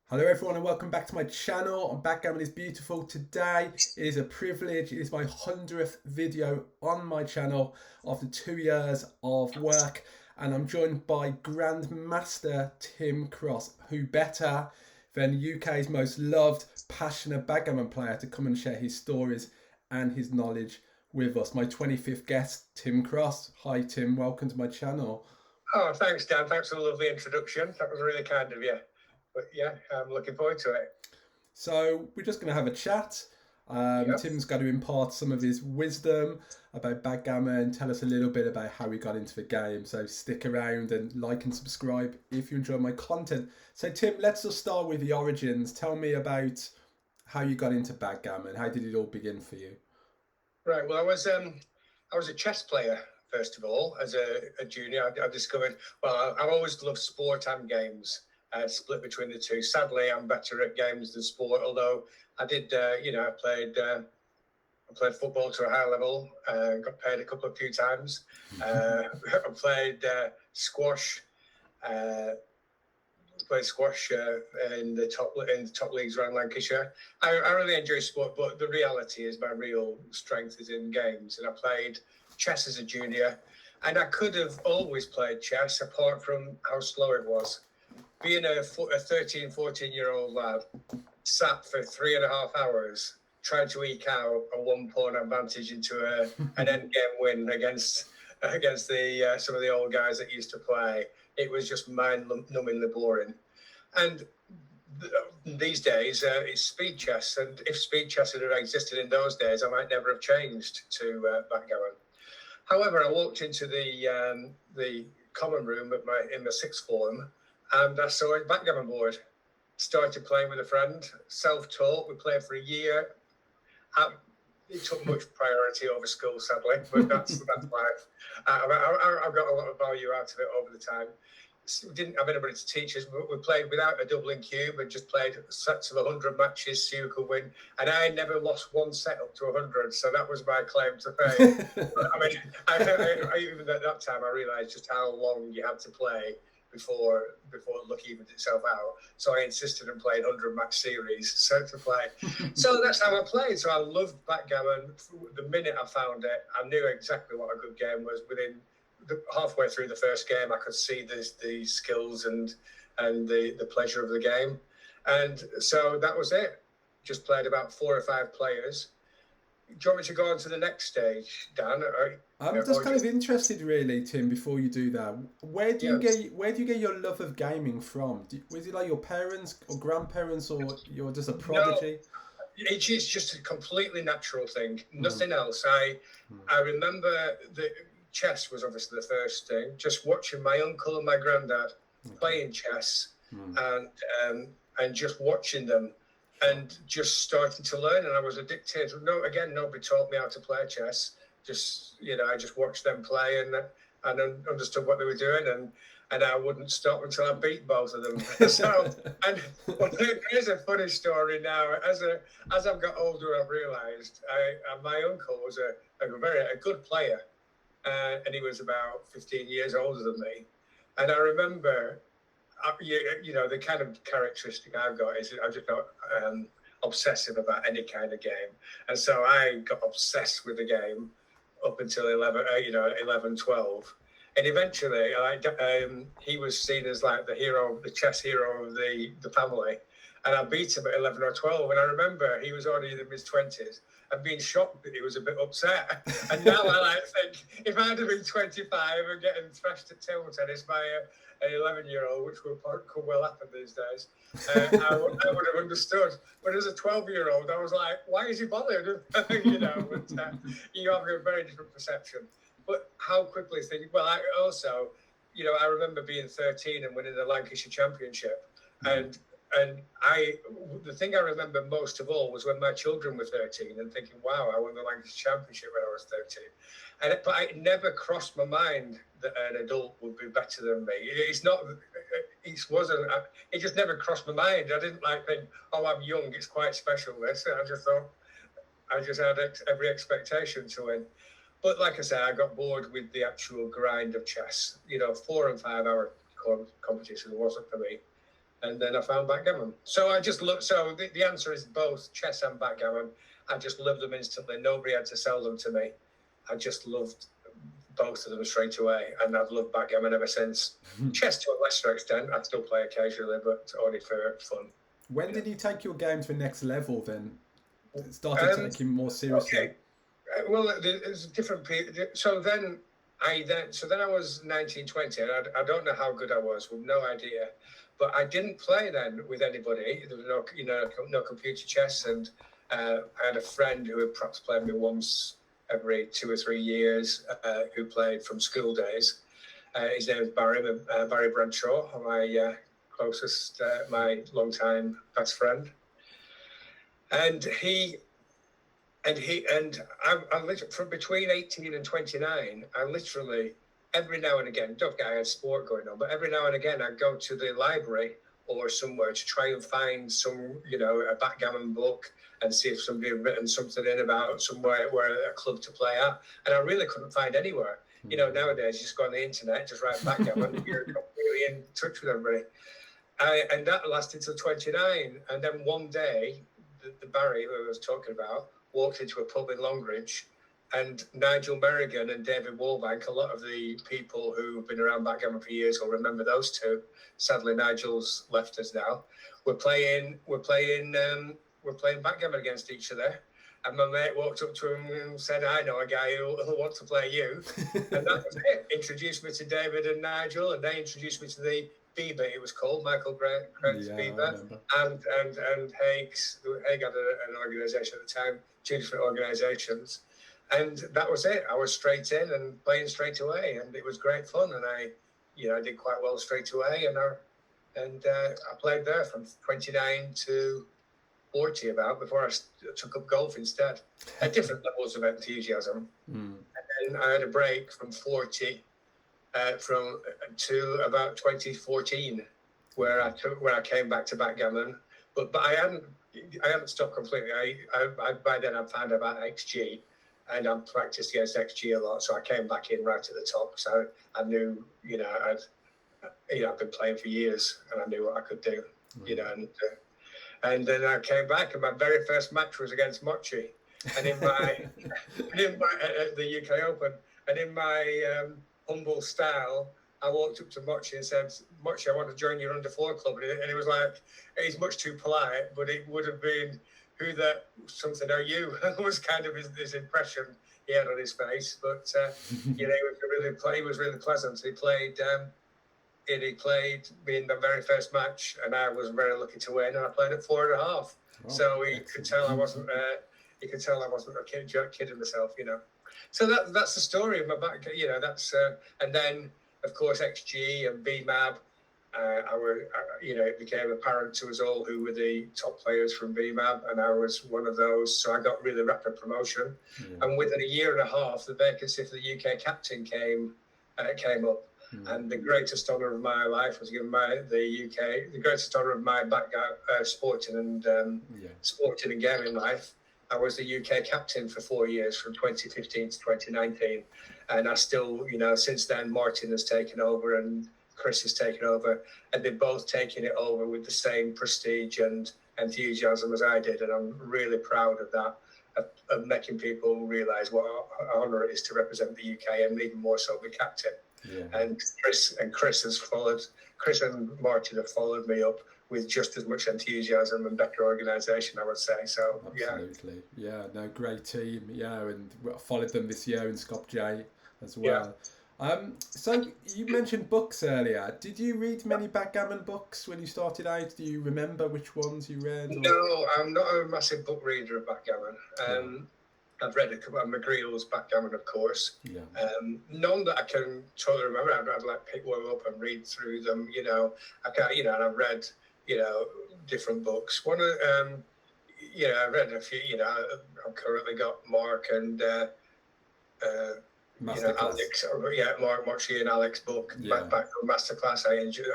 Hello everyone and welcome back to my channel. Backgammon is beautiful. Today it is a privilege. It is my 100th video on my channel after 2 years of work, and I'm joined by Grandmaster Tim Cross. Who better than UK's most loved, passionate backgammon player to come and share his stories and his knowledge with us. My 25th guest, Tim Cross. Hi Tim, welcome to my channel. Oh, thanks, Dan. Thanks for the lovely introduction. That was really kind of you. But yeah, I'm looking forward to it. So we're just going to have a chat. Yep. Tim's going to impart some of his wisdom about backgammon, tell us a little bit about how he got into the game. So stick around and like and subscribe if you enjoy my content. So Tim, let's just start with the origins. Tell me about how you got into backgammon. How did it all begin for you? Right. Well, I was a chess player first of all as a junior. I discovered. Well, I've always loved sport and games. Split between the two. Sadly, I'm better at games than sport. Although I did, I played. I played football to a high level. Got paid a few times. I played squash. Uh, Played squash in the top leagues around Lancashire. I really enjoy sport, but the reality is my real strength is in games. And I played chess as a junior, and I could have always played chess apart from how slow it was. Being a 13, 14-year-old lad, sat for 3.5 hours trying to eke out a one-pawn advantage into an endgame win against the some of the old guys that used to play. It was just mind-numbingly boring. And these days, it's speed chess. And if speed chess had existed in those days, I might never have changed to backgammon. However, I walked into the common room in my sixth form, and I saw a backgammon board. Started playing with a friend, self-taught. We played for a year. It took much priority over school, sadly, but that's life. I've got a lot of value out of it over the time. We didn't have anybody to teach us. We played without a doubling cube and just played sets of 100 matches so you could win. And I never lost one set up to 100, so that was my claim to fame. I mean, even at that time, I realised just how long you had to play before luck evened itself out. So I insisted on playing 100 match series so to play. So that's how I played. So I loved backgammon. The minute I found it, I knew exactly what a good game was. Within halfway through the first game, I could see the skills and the pleasure of the game. And so that was it. Just played about 4 or 5 players. Do you want me to go on to the next stage, Dan? I'm just kind of interested, really, Tim. Before you do that, where do you get your love of gaming from? Was it like your parents or grandparents, or you're just a prodigy? No, it's just a completely natural thing. Nothing else. I remember the chess was obviously the first thing. Just watching my uncle and my granddad playing chess, and just watching them, and just starting to learn. And I was addicted. Nobody taught me how to play chess. I just watched them play and understood what they were doing, and I wouldn't stop until I beat both of them. So, and well, there's a funny story now. As I've got older, I've realised my uncle was a good player, and he was about 15 years older than me. And I remember, the kind of characteristic I've got is I'm just not obsessive about any kind of game, and so I got obsessed with the game up until 11, 12. And eventually, he was seen as like the chess hero of the family. And I beat him at 11 or 12. And I remember he was already in his 20s and being shocked that he was a bit upset. And now I think if I'd have been 25 and getting thrashed at table tennis by an 11-year-old, which could well happen these days, I would have understood. But as a 12-year-old, I was like, why is he bothered? But, you have a very different perception. But how quickly things... Well, I remember being 13 and winning the Lancashire Championship. The thing I remember most of all was when my children were 13 and thinking, wow, I won the Lancashire Championship when I was 13. But it never crossed my mind that an adult would be better than me. It just never crossed my mind. I didn't think, oh, I'm young, it's quite special, this. I just thought, I just had every expectation to win. But like I said, I got bored with the actual grind of chess. 4 and 5 hour competition wasn't for me. And then I found backgammon. So I just look. So the answer is both chess and backgammon. I just loved them instantly. Nobody had to sell them to me. I just loved both of them straight away, and I've loved backgammon ever since. Chess to a lesser extent, I still play occasionally, but only for fun. When did you take your game to the next level then? Started taking more seriously. Okay. Well, there's different people. So then I was 19, 20, and I don't know how good I was, with no idea. But I didn't play then with anybody. There was no computer chess, and I had a friend who had perhaps played me once every 2 or 3 years, who played from school days. His name is Barry Bradshaw, my closest, my long-time best friend. And I literally, from between 18 and 29, I literally, every now and again, don't forget I had sport going on, but every now and again I'd go to the library or somewhere to try and find some, a backgammon book and see if somebody had written something in about somewhere where a club to play at. And I really couldn't find anywhere. Nowadays you just go on the internet, just write backgammon, and you're completely in touch with everybody. And that lasted till 29. And then one day, the Barry who I was talking about walked into a pub in Longridge, and Nigel Merrigan and David Wallbank, a lot of the people who've been around backgammon for years will remember those two. Sadly, Nigel's left us now. We're playing backgammon against each other. And my mate walked up to him and said, I know a guy who'll want to play you. And that was it. Introduced me to David and Nigel, and they introduced me to the Bieber, it was called, Michael Grant's Bieber, and Haig's. Haig had an organisation at the time, 2 different organisations. And that was it. I was straight in and playing straight away, and it was great fun. And I did quite well straight away. And I played there from 29 to 40 about before I took up golf instead, at different levels of enthusiasm. And then I had a break from 40 to about 2014, where I came back to backgammon, but I hadn't stopped completely. I by then I found about XG, and I practiced against XG a lot, so I came back in right at the top. So I knew, I'd been playing for years, and I knew what I could do, and then I came back, and my very first match was against Mochi, and in my at the UK Open, and in my humble style, I walked up to Mochi and said, Mochi, I want to join your under-4 club. And he was like, he's much too polite, but it would have been, something are you? was kind of his impression he had on his face. But, he was really pleasant. He played me in the very first match, and I was very lucky to win, and I played at 4.5. Oh, so he could tell I wasn't kidding myself, So that's the story of my back, that's, and then, of course, XG and BMAB, it became apparent to us all who were the top players from BMAB, and I was one of those, so I got really rapid promotion. And within a year and a half, the vacancy for the UK captain came up. And the greatest honour of my life was given by the greatest honour of my sporting and gaming life. I was the UK captain for 4 years, from 2015 to 2019. And I still, since then, Martin has taken over and Chris has taken over, and they've both taken it over with the same prestige and enthusiasm as I did. And I'm really proud of that, of making people realise what an honour it is to represent the UK, and even more so be captain. And Chris and Martin have followed me up with just as much enthusiasm and better organisation, I would say. So absolutely, no, great team, and I followed them this year in Skopje as well. So you mentioned books earlier. Did you read many backgammon books when you started out? Do you remember which ones you read? No, I'm not a massive book reader of backgammon. I've read a couple of McGreal's backgammon, of course. None that I can totally remember. I'd like pick one up and read through them. I can't. And I've read, different books. One of, I've read a few. I've currently got Mark and Alex. Mark Mochi and Alex book back from Masterclass.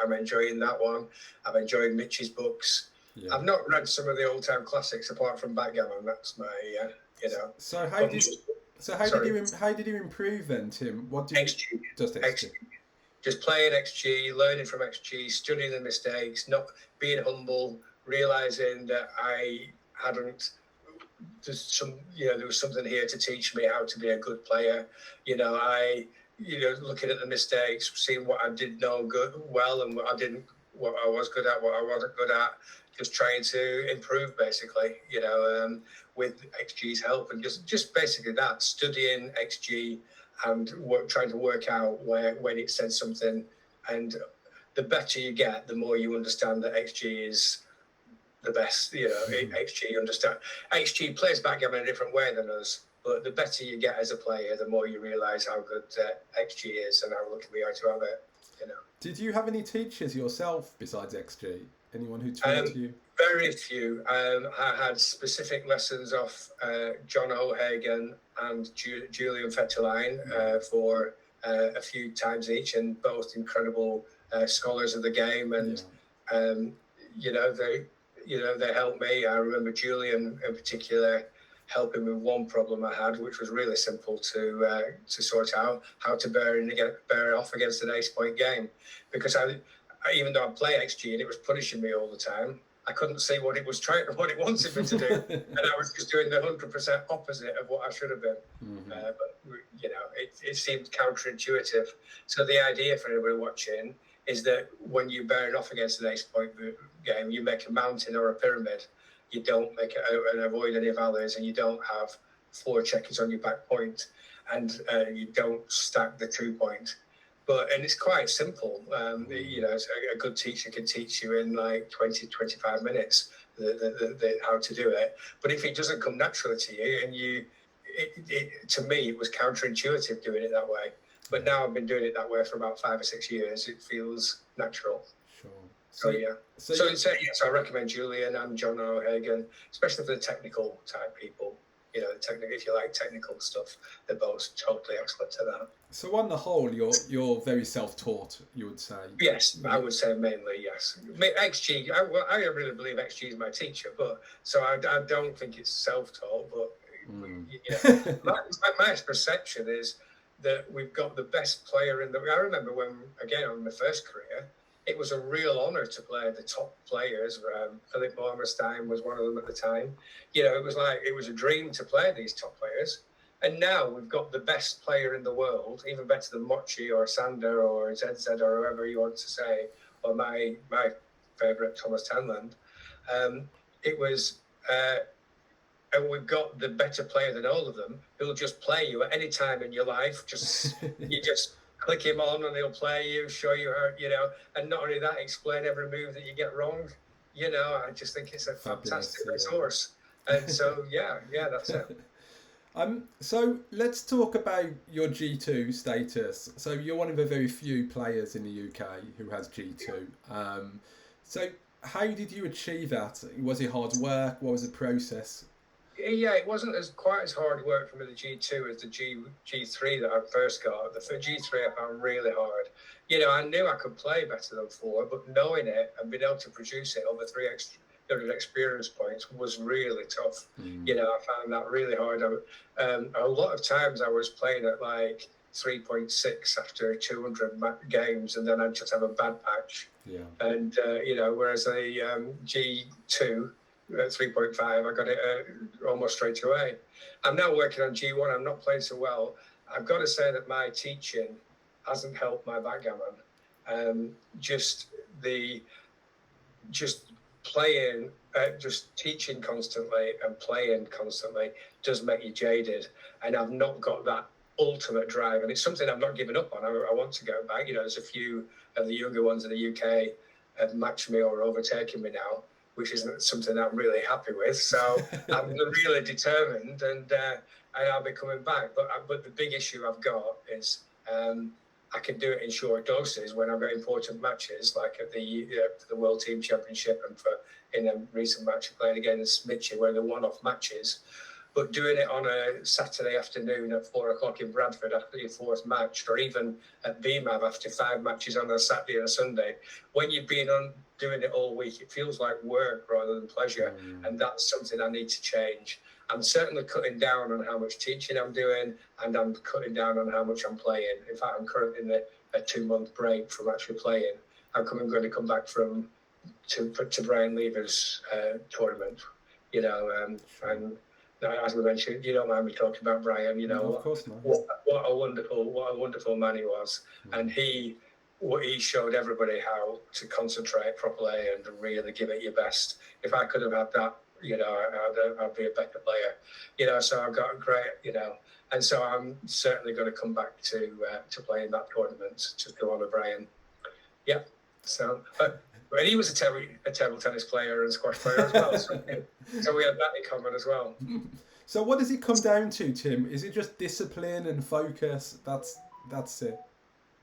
I'm enjoying that one. I've enjoyed Mitch's books. I've not read some of the old-time classics apart from backgammon. That's my. So how did you improve then, Tim? What did you XG. Just XG. just playing XG, learning from XG, studying the mistakes, not being humble, realizing that I hadn't. There was something here to teach me how to be a good player. Looking at the mistakes, seeing what I did know well, and what I didn't, what I was good at, what I wasn't good at, just trying to improve, basically. With XG's help, and just basically that, studying XG and trying to work out when it said something. And the better you get, the more you understand that XG is the best. XG understand. XG plays backgammon in a different way than us, but the better you get as a player, the more you realise how good XG is and how lucky we are to have it. Did you have any teachers yourself besides XG? Anyone who taught you? Very few. I had specific lessons off John O'Hagan and Julian Fetterline for a few times each, and both incredible scholars of the game. And they helped me. I remember Julian in particular helping with one problem I had, which was really simple to sort out: how to bear off against an ace-point game, because even though I play XG and it was punishing me all the time, I couldn't see what it wanted me to do, and I was just doing the 100% opposite of what I should have been. But it seemed counterintuitive. So the idea for everybody watching is that when you're bearing off against an ace-point game, you make a mountain or a pyramid. You don't make it and avoid any valleys, and you don't have 4 checkers on your back point, and you don't stack the 2-point. And it's quite simple. A good teacher can teach you in like 20, 25 minutes how to do it. But if it doesn't come naturally to you, and to me, it was counterintuitive doing it that way. But now I've been doing it that way for about 5 or 6 years. It feels natural. Sure. So I recommend Julian and John O'Hagan, especially for the technical type people. If you like technical stuff, they're both totally excellent at that. So on the whole, you're very self-taught, you would say? Yes, I would say mainly I really believe XG is my teacher, but so I don't think it's self-taught. But my perception is that we've got the best player in the. I remember when, again, on my first career, it was a real honour to play the top players. Philip Bormerstein was one of them at the time. It was a dream to play these top players. And now we've got the best player in the world, even better than Mochi or Sander or ZZ or whoever you want to say, or my favourite, Thomas Tanland. And we've got the better player than all of them, who'll just play you at any time in your life. You just click him on and he'll play you, show you how, and not only that, explain every move that you get wrong. I just think it's a fantastic resource. And so, that's it. So let's talk about your G2 status. So you're one of the very few players in the UK who has G2. So how did you achieve that? Was it hard work? What was the process? Yeah, it wasn't quite as hard work for me, the G2, as the G3 that I first got. The G3 I found really hard. I knew I could play better than 4, but knowing it and being able to produce it over 300 experience points was really tough. I found that really hard. A lot of times I was playing at like 3.6 after 200 games, and then I'd just have a bad patch. And, whereas the G2, 3.5, I got it almost straight away. I'm now working on G1. I'm not playing so well. I've got to say that my teaching hasn't helped my backgammon. Just playing, just teaching constantly and playing constantly does make you jaded. And I've not got that ultimate drive. And it's something I'm not giving up on. I want to go back. There's a few of the younger ones in the UK have matched me or overtaken me now, which isn't something I'm really happy with. So I'm really determined, and I'll be coming back. But the big issue I've got is I can do it in short doses when I've got important matches, like at the World Team Championship and in a recent match I played against Mitchie, where they're one-off matches. But doing it on a Saturday afternoon at 4:00 in Bradford after your 4th match, or even at BMAB after 5 matches on a Saturday and a Sunday, when you've been doing it all week, it feels like work rather than pleasure. And that's something I need to change. I'm certainly cutting down on how much teaching I'm doing, and I'm cutting down on how much I'm playing. In fact, I'm currently in a 2-month break from actually playing. I'm going to come back to Brian Lever's tournament, you know, and as we mentioned, you don't mind me talking about Brian, you know, no, of course not. what a wonderful man he was, and he showed everybody how to concentrate properly and really give it your best. If I could have had that, you know, I'd be a better player, you know. So I've got a great, you know, and so I'm certainly going to come back to play in that tournament to honour Brian. Yeah. So, but he was a table tennis player and squash player as well. So we had that in common as well. So what does it come down to, Tim? Is it just discipline and focus? That's it.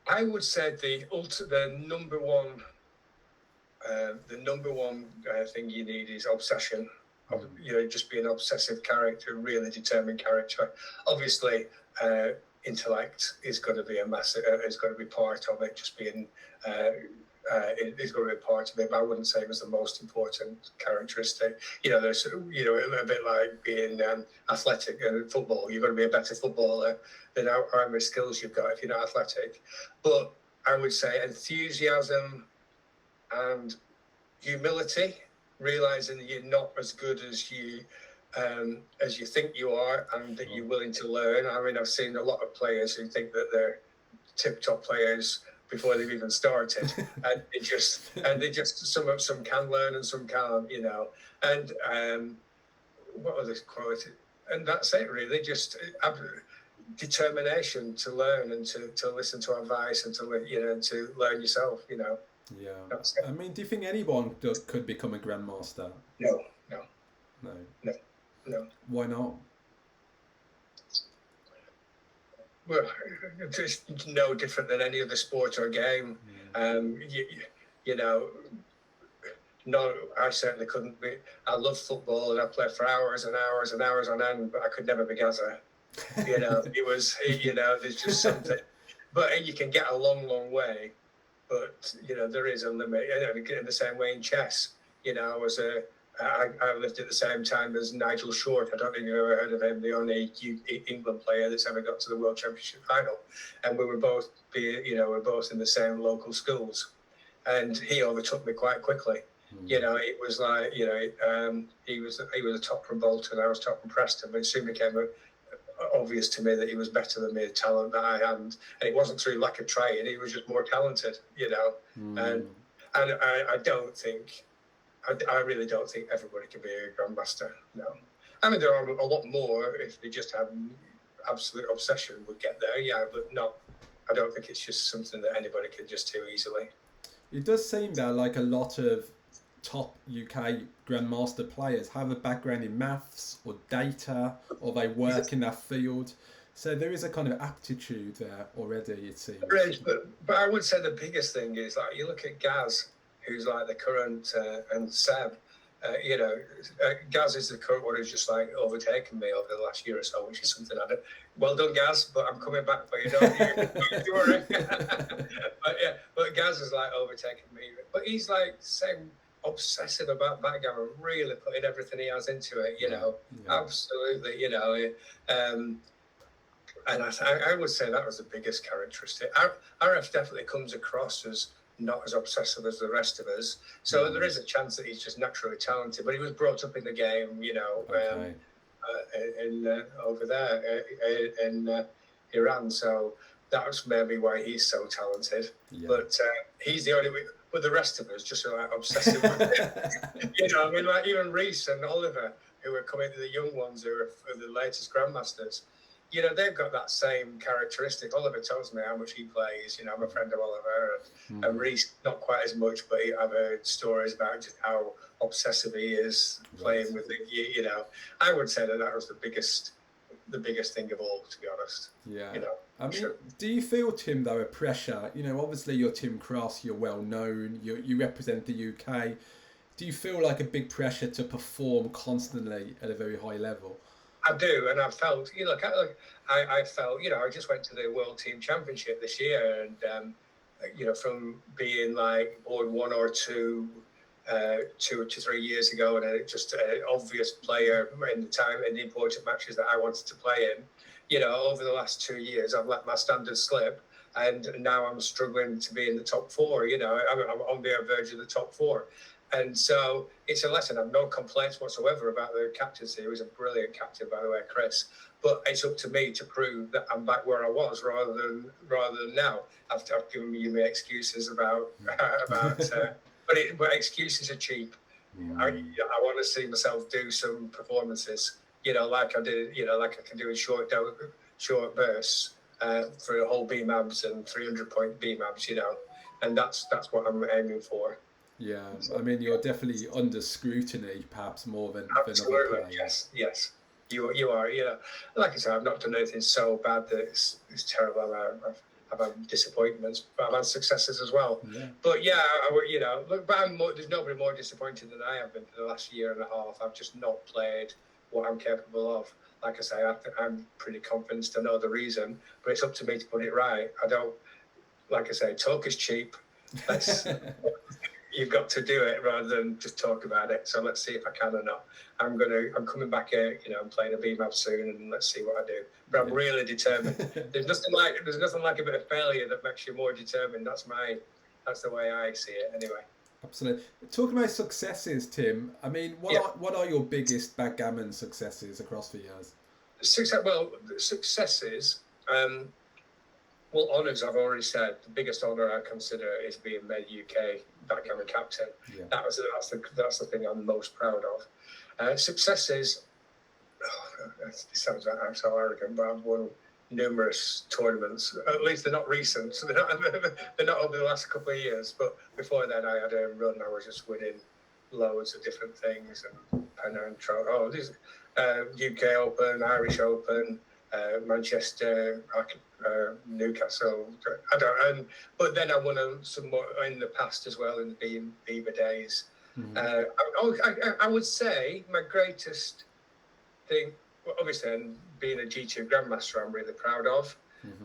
I would say the number one thing you need is obsession. You know, just be an obsessive character, really determined character. Obviously, intellect is going to be is going to be part of it. Just being is going to be part of it, but I wouldn't say it was the most important characteristic. You know, there's, you know, a bit like being athletic in football. You're going to be a better footballer than how many skills you've got if you're not athletic. But I would say enthusiasm and humility, realizing that you're not as good as you think you are, and that you're willing to learn. I mean, I've seen a lot of players who think that they're tip-top players before they've even started, and they just some can learn and some can't, you know. And what other quality? And that's it, really. Just determination to learn and to listen to advice and to learn yourself, you know. Yeah. I mean, do you think anyone could become a grandmaster? No. Why not? Well, it's no different than any other sport or game. You know, no, I certainly couldn't be. I love football and I played for hours and hours and hours on end, but I could never be Gaza. You know, it was, you know, there's just something. But you can get a long, long way. But, you know, there is a limit. In the same way in chess, you know, I lived at the same time as Nigel Short. I don't think you've ever heard of him, the only England player that's ever got to the World Championship final. And we were both in the same local schools. And he overtook me quite quickly. You know, it was like, you know, he was a top from Bolton, I was top from Preston, but it soon became obvious to me that he was better than me, the talent that I had. And it wasn't through lack of trying, he was just more talented, you know. And I don't think, I really don't think everybody can be a grandmaster. No, I mean there are a lot more if they just had absolute obsession would get there. Yeah, but not. I don't think it's just something that anybody can just do easily. It does seem that like a lot of top UK grandmaster players have a background in maths or data, or they work in that field. So there is a kind of aptitude there already, it seems. There is, but I would say the biggest thing is like you look at Gaz, who's like the current, and Seb, you know, Gaz is the current one who's just like overtaken me over the last year or so, which is something I don't. Well done, Gaz, but I'm coming back for you. Don't you worry. but Gaz is like overtaken me. But he's like same obsessive about backgammon, really putting everything he has into it. You know, absolutely. You know, and I would say that was the biggest characteristic. RF definitely comes across as not as obsessive as the rest of us. So there is a chance that he's just naturally talented, but he was brought up in the game, you know, over there in Iran. So that's maybe why he's so talented. Yeah. But he's the only way. But the rest of us just are like obsessive with it. You know, I mean, like even Reese and Oliver, who are coming to the young ones, who are the latest grandmasters. You know, they've got that same characteristic. Oliver tells me how much he plays. You know, I'm a friend of Oliver, and Reese not quite as much, but I've heard stories about just how obsessive he is playing with it. You know, I would say that was the biggest thing of all, to be honest. Yeah. You know, I mean, do you feel, Tim, though, a pressure? You know, obviously you're Tim Cross, you're well known, you represent the UK. Do you feel like a big pressure to perform constantly at a very high level? I do, and I've felt, you know, I felt, you know, I just went to the World Team Championship this year, and you know, from being like board 1 or 2 2 to 3 years ago, and just an obvious player in the important matches that I wanted to play in. You know, over the last 2 years, I've let my standards slip, and now I'm struggling to be in the top four. You know, I'm on the verge of the top four. And so it's a lesson. I have no complaints whatsoever about the captaincy. He was a brilliant captain, by the way, Chris. But it's up to me to prove that I'm back where I was, rather than now. I've given you my excuses about but excuses are cheap. I want to see myself do some performances, you know, like I did, you know, like I can do in short bursts for whole BMABs and 300-point BMABs, you know, and that's what I'm aiming for. Yeah, I mean, you're definitely under scrutiny, perhaps more than other players. Yes. You are, you know, like I said, I've not done anything so bad that it's terrible. I've had disappointments, but I've had successes as well. Yeah. But yeah, you know, look, but there's nobody more disappointed than I have been for the last year and a half. I've just not played what I'm capable of. Like I say, I'm pretty convinced I know the reason, but it's up to me to put it right. I don't, like I say, talk is cheap. You've got to do it rather than just talk about it. So let's see if I can or not. I'm coming back here. You know, I'm playing a BMAP soon, and let's see what I do. But I'm really determined. There's nothing like a bit of failure that makes you more determined. That's the way I see it, anyway. Absolutely. Talking about successes, Tim. I mean, what are your biggest backgammon successes across the years? Successes. Well, honours, I've already said. The biggest honour I consider is being made UK backgammon captain. Yeah. That's the thing I'm most proud of. Successes. It sounds like I'm so arrogant, but I've won numerous tournaments. At least they're not recent. So they're not over the last couple of years. But before then, I had a run. I was just winning loads of different things and UK Open, Irish Open, Manchester, Newcastle. But then I won some more in the past as well, in the Beaver days. I would say my greatest thing, obviously, and being a G2 Grandmaster, I'm really proud of.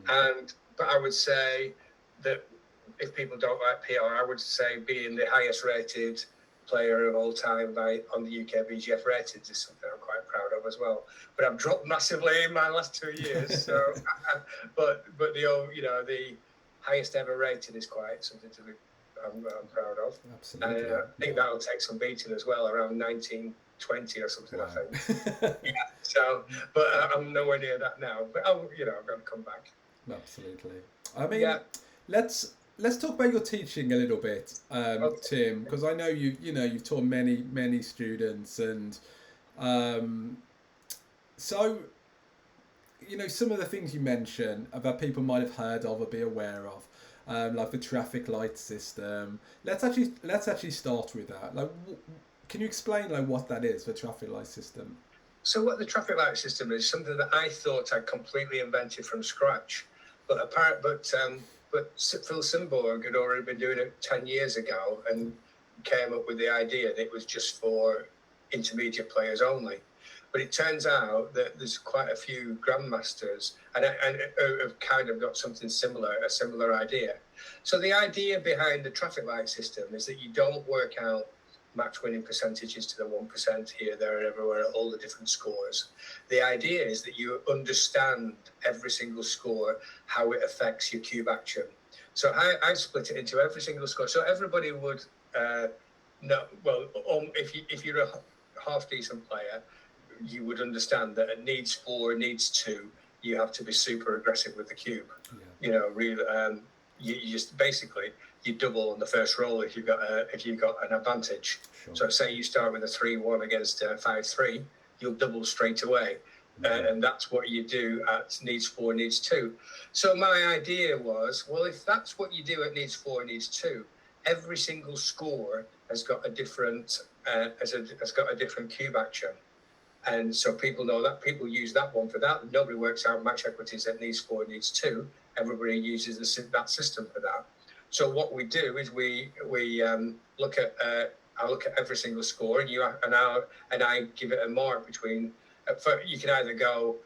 But I would say that if people don't like PR, I would say being the highest rated player of all time on the UK BGF ratings is something I'm quite proud of as well. But I've dropped massively in my last 2 years. So, but the highest ever rated is quite something to be I'm proud of. Absolutely. I think that'll take some beating as well, around 1920 or something. Wow. I think. Yeah. So, but I'm nowhere near that now. But I've got to come back. Absolutely. I mean, let's talk about your teaching a little bit, okay, Tim, because I know you've taught many students, and so some of the things you mentioned about people might have heard of or be aware of, like the traffic light system. Let's actually start with that. Like, can you explain what that is, the traffic light system? So what the traffic light system is something that I thought I'd completely invented from scratch, but Phil Simborg had already been doing it 10 years ago and came up with the idea that it was just for intermediate players only. But it turns out that there's quite a few grandmasters and have kind of got a similar idea. So the idea behind the traffic light system is that you don't work out match winning percentages to the 1% here, there, and everywhere, all the different scores. The idea is that you understand every single score, how it affects your cube action. So I split it into every single score. So everybody would know, well, if you're a half decent player, you would understand that at needs 4, needs 2, you have to be super aggressive with the cube. Yeah. Really, you just basically you double on the first roll if you've got an advantage. Sure. So say you start with a 3-1 against 5-3, you'll double straight away. And that's what you do at needs 4, needs 2. So my idea was, well, if that's what you do at needs 4, needs 2, every single score has got a different cube action. And so people know that, people use that one for that. Nobody works out match equities at needs 4, needs 2. Everybody uses that system for that. So what we do is we look at I look at every single score, and I give it a mark between. You can either go.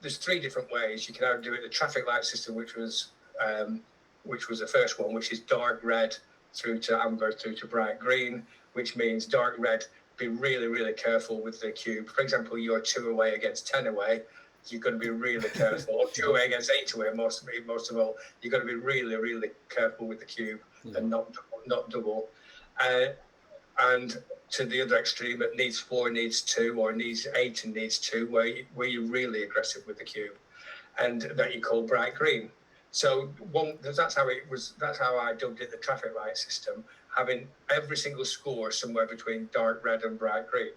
There's 3 different ways. You can either do it the traffic light system, which was the first one, which is dark red through to amber through to bright green, which means dark red. Be really, really careful with the cube. For example, you're 2 away against 10 away. you've got to be really careful. Or 2-away against 8-away, most of all, you've got to be really, really careful with the cube and not double. And to the other extreme, it needs 4, needs 2, or needs 8 and needs 2, where you're really aggressive with the cube, and that you call bright green. So that's how it was. That's how I dubbed it the traffic light system, having every single score somewhere between dark red and bright green.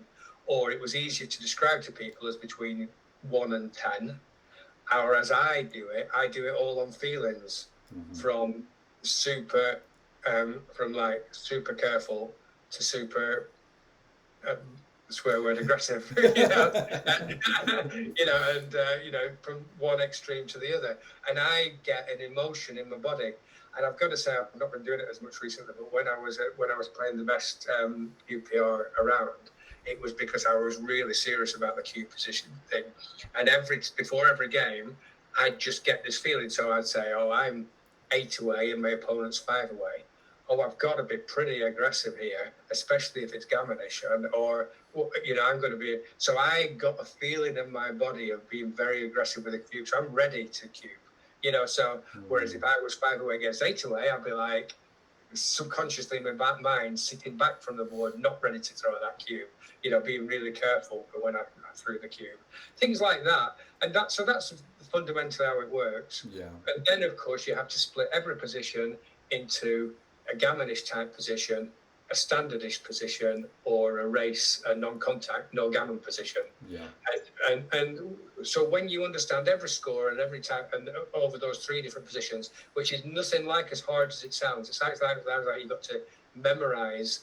Or it was easier to describe to people as between 1 and 10. Or as I do it all on feelings, from super, from like super careful to super swear word aggressive, and from one extreme to the other, and I get an emotion in my body. And I've got to say, I've not been doing it as much recently, but when I was playing the best UPR around, it was because I was really serious about the cube position thing. And before every game, I'd just get this feeling. So I'd say, oh, I'm 8 away and my opponent's 5 away. Oh, I've got to be pretty aggressive here, especially if it's gammonish, or I'm going to be. So I got a feeling in my body of being very aggressive with the cube. So I'm ready to cube, So whereas if I was 5 away against 8 away, I'd be like subconsciously in my mind sitting back from the board, not ready to throw that cube. Being really careful for when I threw the cube, things like that. And that's fundamentally how it works. Yeah. And then of course you have to split every position into a gammonish type position, a standardish position, or a non-contact, no gammon position. Yeah. And so when you understand every score and every type and over those 3 different positions, which is nothing like as hard as it sounds. It sounds like you've got to memorize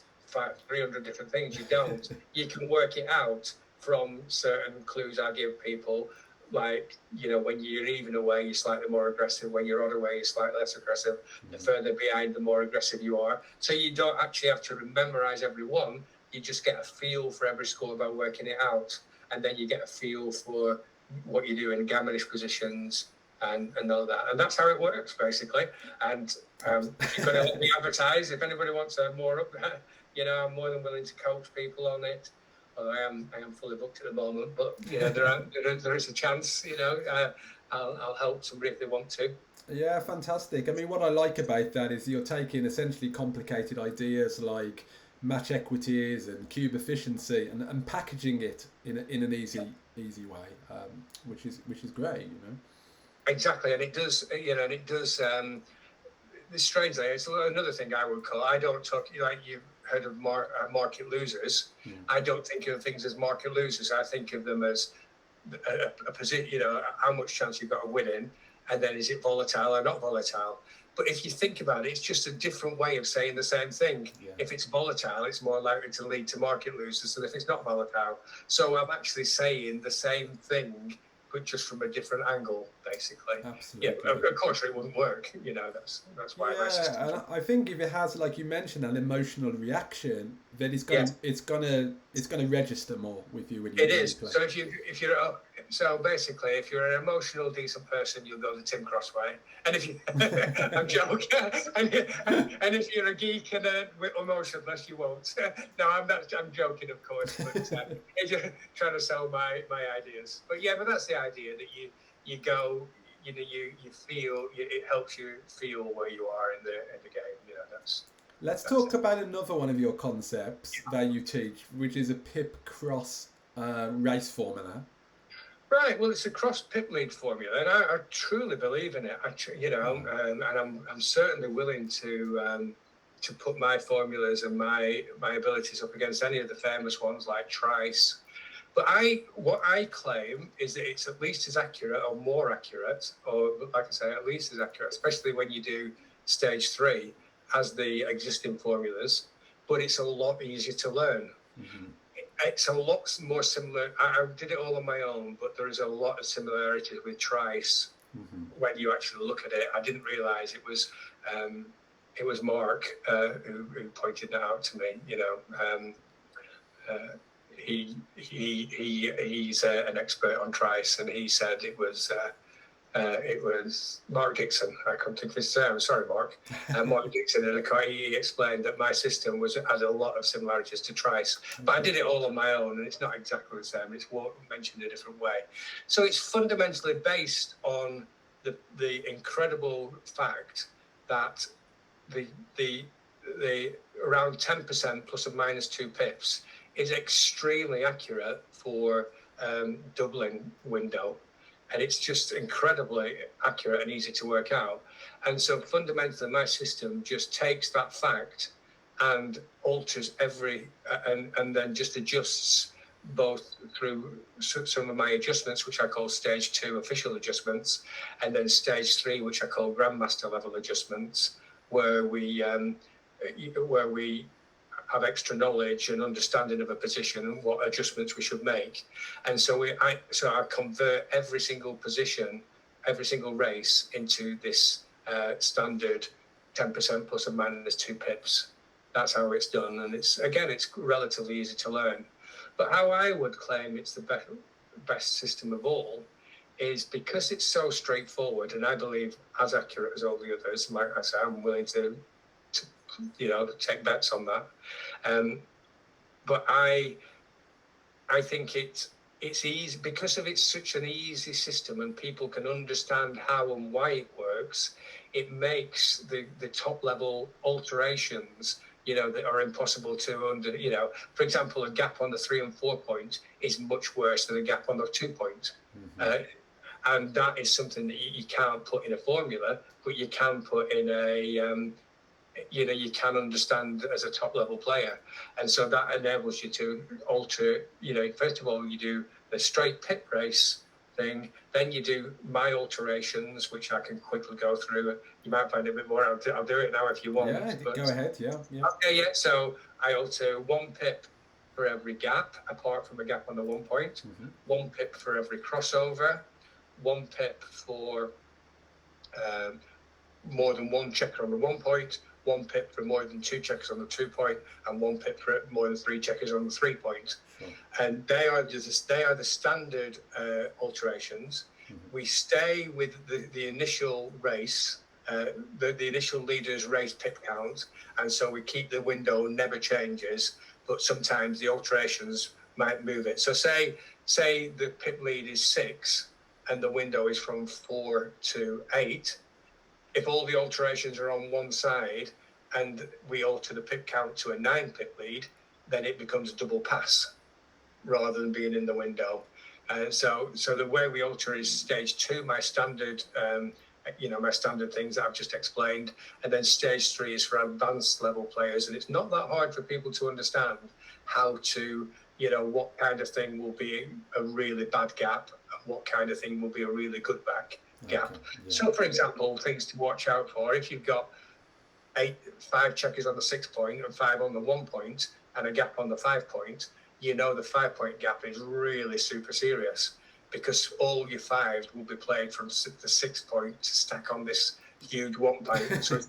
300 different things. You don't. You can work it out from certain clues I give people. Like, when you're even away, you're slightly more aggressive. When you're odd away, you're slightly less aggressive. The further behind, the more aggressive you are. So you don't actually have to memorize every one. You just get a feel for every score by working it out. And then you get a feel for what you do in gammonish positions and all that. And that's how it works, basically. And you've got to let me advertise. If anybody wants more up there, I'm more than willing to coach people on it. Although I am fully booked at the moment, but there is a chance. I'll help somebody if they want to. Yeah, fantastic. I mean, what I like about that is you're taking essentially complicated ideas like match equities and cube efficiency and packaging it in an easy way, which is great. Exactly, and it does. Strangely, it's another thing I would call. I don't talk like you've heard of market losers. I don't think of things as market losers. I think of them as a position. How much chance you've got of winning, and then is it volatile or not volatile? But if you think about it, it's just a different way of saying the same thing. Yeah. If it's volatile, it's more likely to lead to market losers than if it's not volatile. So I'm actually saying the same thing, but just from a different angle, basically. Absolutely. Yeah, of course it wouldn't work. That's why my system. And I think if it has, like you mentioned, an emotional reaction, then it's gonna register more with you when you. It is. Play. So basically, if you're an emotional, decent person, you'll go the Tim Crossway. And if you, I'm joking. And if you're a geek and emotionless, you won't. No, I'm joking, of course. But just trying to sell my ideas. But that's the idea that you go. You feel it helps you feel where you are in the game. Let's talk about another one of your concepts that you teach, which is a pip cross race formula. Right. Well, it's a cross pip lead formula, and I truly believe in it. And I'm certainly willing to put my formulas and my abilities up against any of the famous ones like Trice. But what I claim is that it's at least as accurate or more accurate, or like I say, at least as accurate, especially when you do stage 3 as the existing formulas, but it's a lot easier to learn. Mm-hmm. It's a lot more similar. I did it all on my own, but there is a lot of similarities with Trice. Mm-hmm. When you actually look at it. I didn't realise it was Mark who pointed that out to me. He's an expert on Trice, and he said it was It was Mark Dixon. I can't think of his name. Sorry, Mark. Mark Dixon, and he explained that my system had a lot of similarities to Trice, but I did it all on my own, and it's not exactly the same. It's mentioned a different way. So it's fundamentally based on the incredible fact that the around 10% plus or minus 2 pips is extremely accurate for doubling window. And it's just incredibly accurate and easy to work out. And so fundamentally, my system just takes that fact and alters and then just adjusts both through some of my adjustments, which I call stage 2 official adjustments, and then stage 3, which I call grandmaster level adjustments, where we have extra knowledge and understanding of a position and what adjustments we should make. And so I convert every single position, every single race into this standard 10% plus or minus 2 pips. That's how it's done. And it's relatively easy to learn. But how I would claim it's the best system of all is because it's so straightforward, and I believe as accurate as all the others. Like I say, I'm willing to take bets on that. But I think it's easy because of it's such an easy system, and people can understand how and why it works. It makes the top level alterations, that are impossible to for example, a gap on the 3 and 4 point is much worse than a gap on the 2 point. Mm-hmm. And that is something that you can't put in a formula, but you can put in a you can understand as a top level player. And so that enables you to alter, first of all, you do the straight pit race thing, then you do my alterations, which I can quickly go through. You might find a bit more. I'll do it now if you want. Yeah, go ahead. Yeah. Okay, yeah. So I alter 1 pip for every gap, apart from a gap on the 1 point, mm-hmm. 1 pip for every crossover, 1 pip for more than 1 checker on the 1 point, 1 pip for more than 2 checkers on the 2 point, and 1 pip for more than 3 checkers on the 3 point. Sure. And they are the standard alterations. Mm-hmm. We stay with the initial race, the initial leader's race pip count, and so we keep the window never changes, but sometimes the alterations might move it. So say the pip lead is 6 and the window is from 4 to 8. If all the alterations are on one side and we alter the pip count to a 9 pip lead, then it becomes a double pass rather than being in the window. And so the way we alter is stage 2, my standard, my standard things that I've just explained. And then stage 3 is for advanced level players. And it's not that hard for people to understand how to, what kind of thing will be a really bad gap and what kind of thing will be a really good gap. Okay, yeah. So, for example, things to watch out for, if you've got 5 checkers on the 6 point and 5 on the 1 point and a gap on the 5 point, the 5 point gap is really super serious because all your 5s will be played from the 6 point to stack on this huge 1 point. So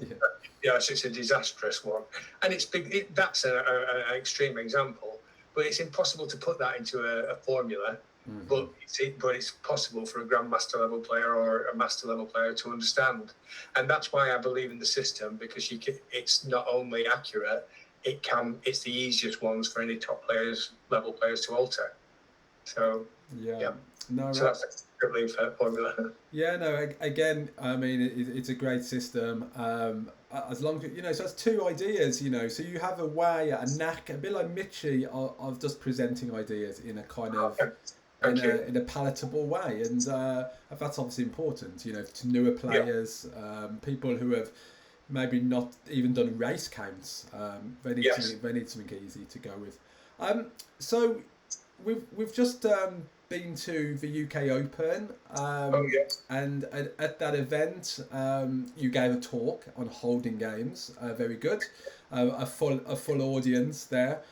it's a disastrous one. And it's big. That's an extreme example, but it's impossible to put that into a formula. Mm-hmm. But it's possible for a grandmaster level player or a master level player to understand, and that's why I believe in the system, because it's not only accurate, it's the easiest ones for any top level players to alter. So yeah. No, so that's a good formula. Yeah, no. Again, I mean, it's a great system. As long as so that's 2 ideas. So you have a knack, a bit like Mitchie, of just presenting ideas in a kind of. In a palatable way, and that's obviously important, to newer players, people who have maybe not even done race counts. They need something easy to go with. So we've just been to the UK Open, and at that event, you gave a talk on holding games. Very good, a full audience there.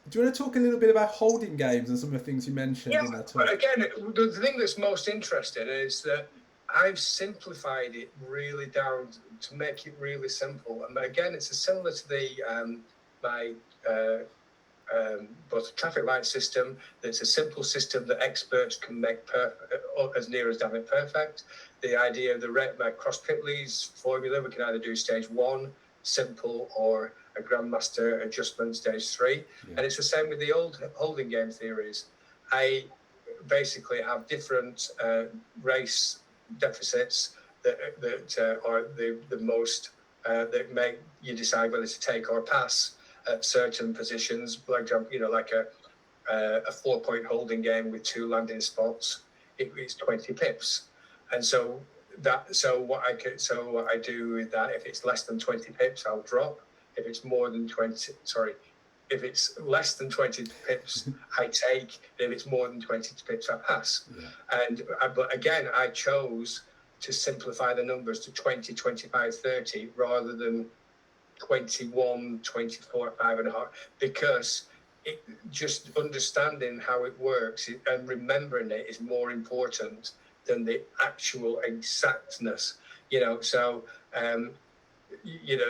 Do you want to talk a little bit about holding games and some of the things you mentioned in that talk? But again, the thing that's most interesting is that I've simplified it really down to make it really simple. And again, it's similar to my both a traffic light system that's a simple system that experts can make as near as damn it perfect. The idea of the cross Pitley's formula, we can either do stage 1, simple, or a grandmaster adjustment, stage 3. Yeah. And it's the same with the old holding game theories. I basically have different race deficits that are the most that make you decide whether to take or pass at certain positions, like a 4-point holding game with 2 landing spots. It's 20 pips, and so what I do with that, if it's less than 20 pips, I'll drop. If it's if it's less than 20 pips, I take. If it's more than 20 pips, I pass. Yeah. But again, I chose to simplify the numbers to 20, 25, 30 rather than 21, 24, 5.5, because just understanding how it works and remembering it is more important than the actual exactness.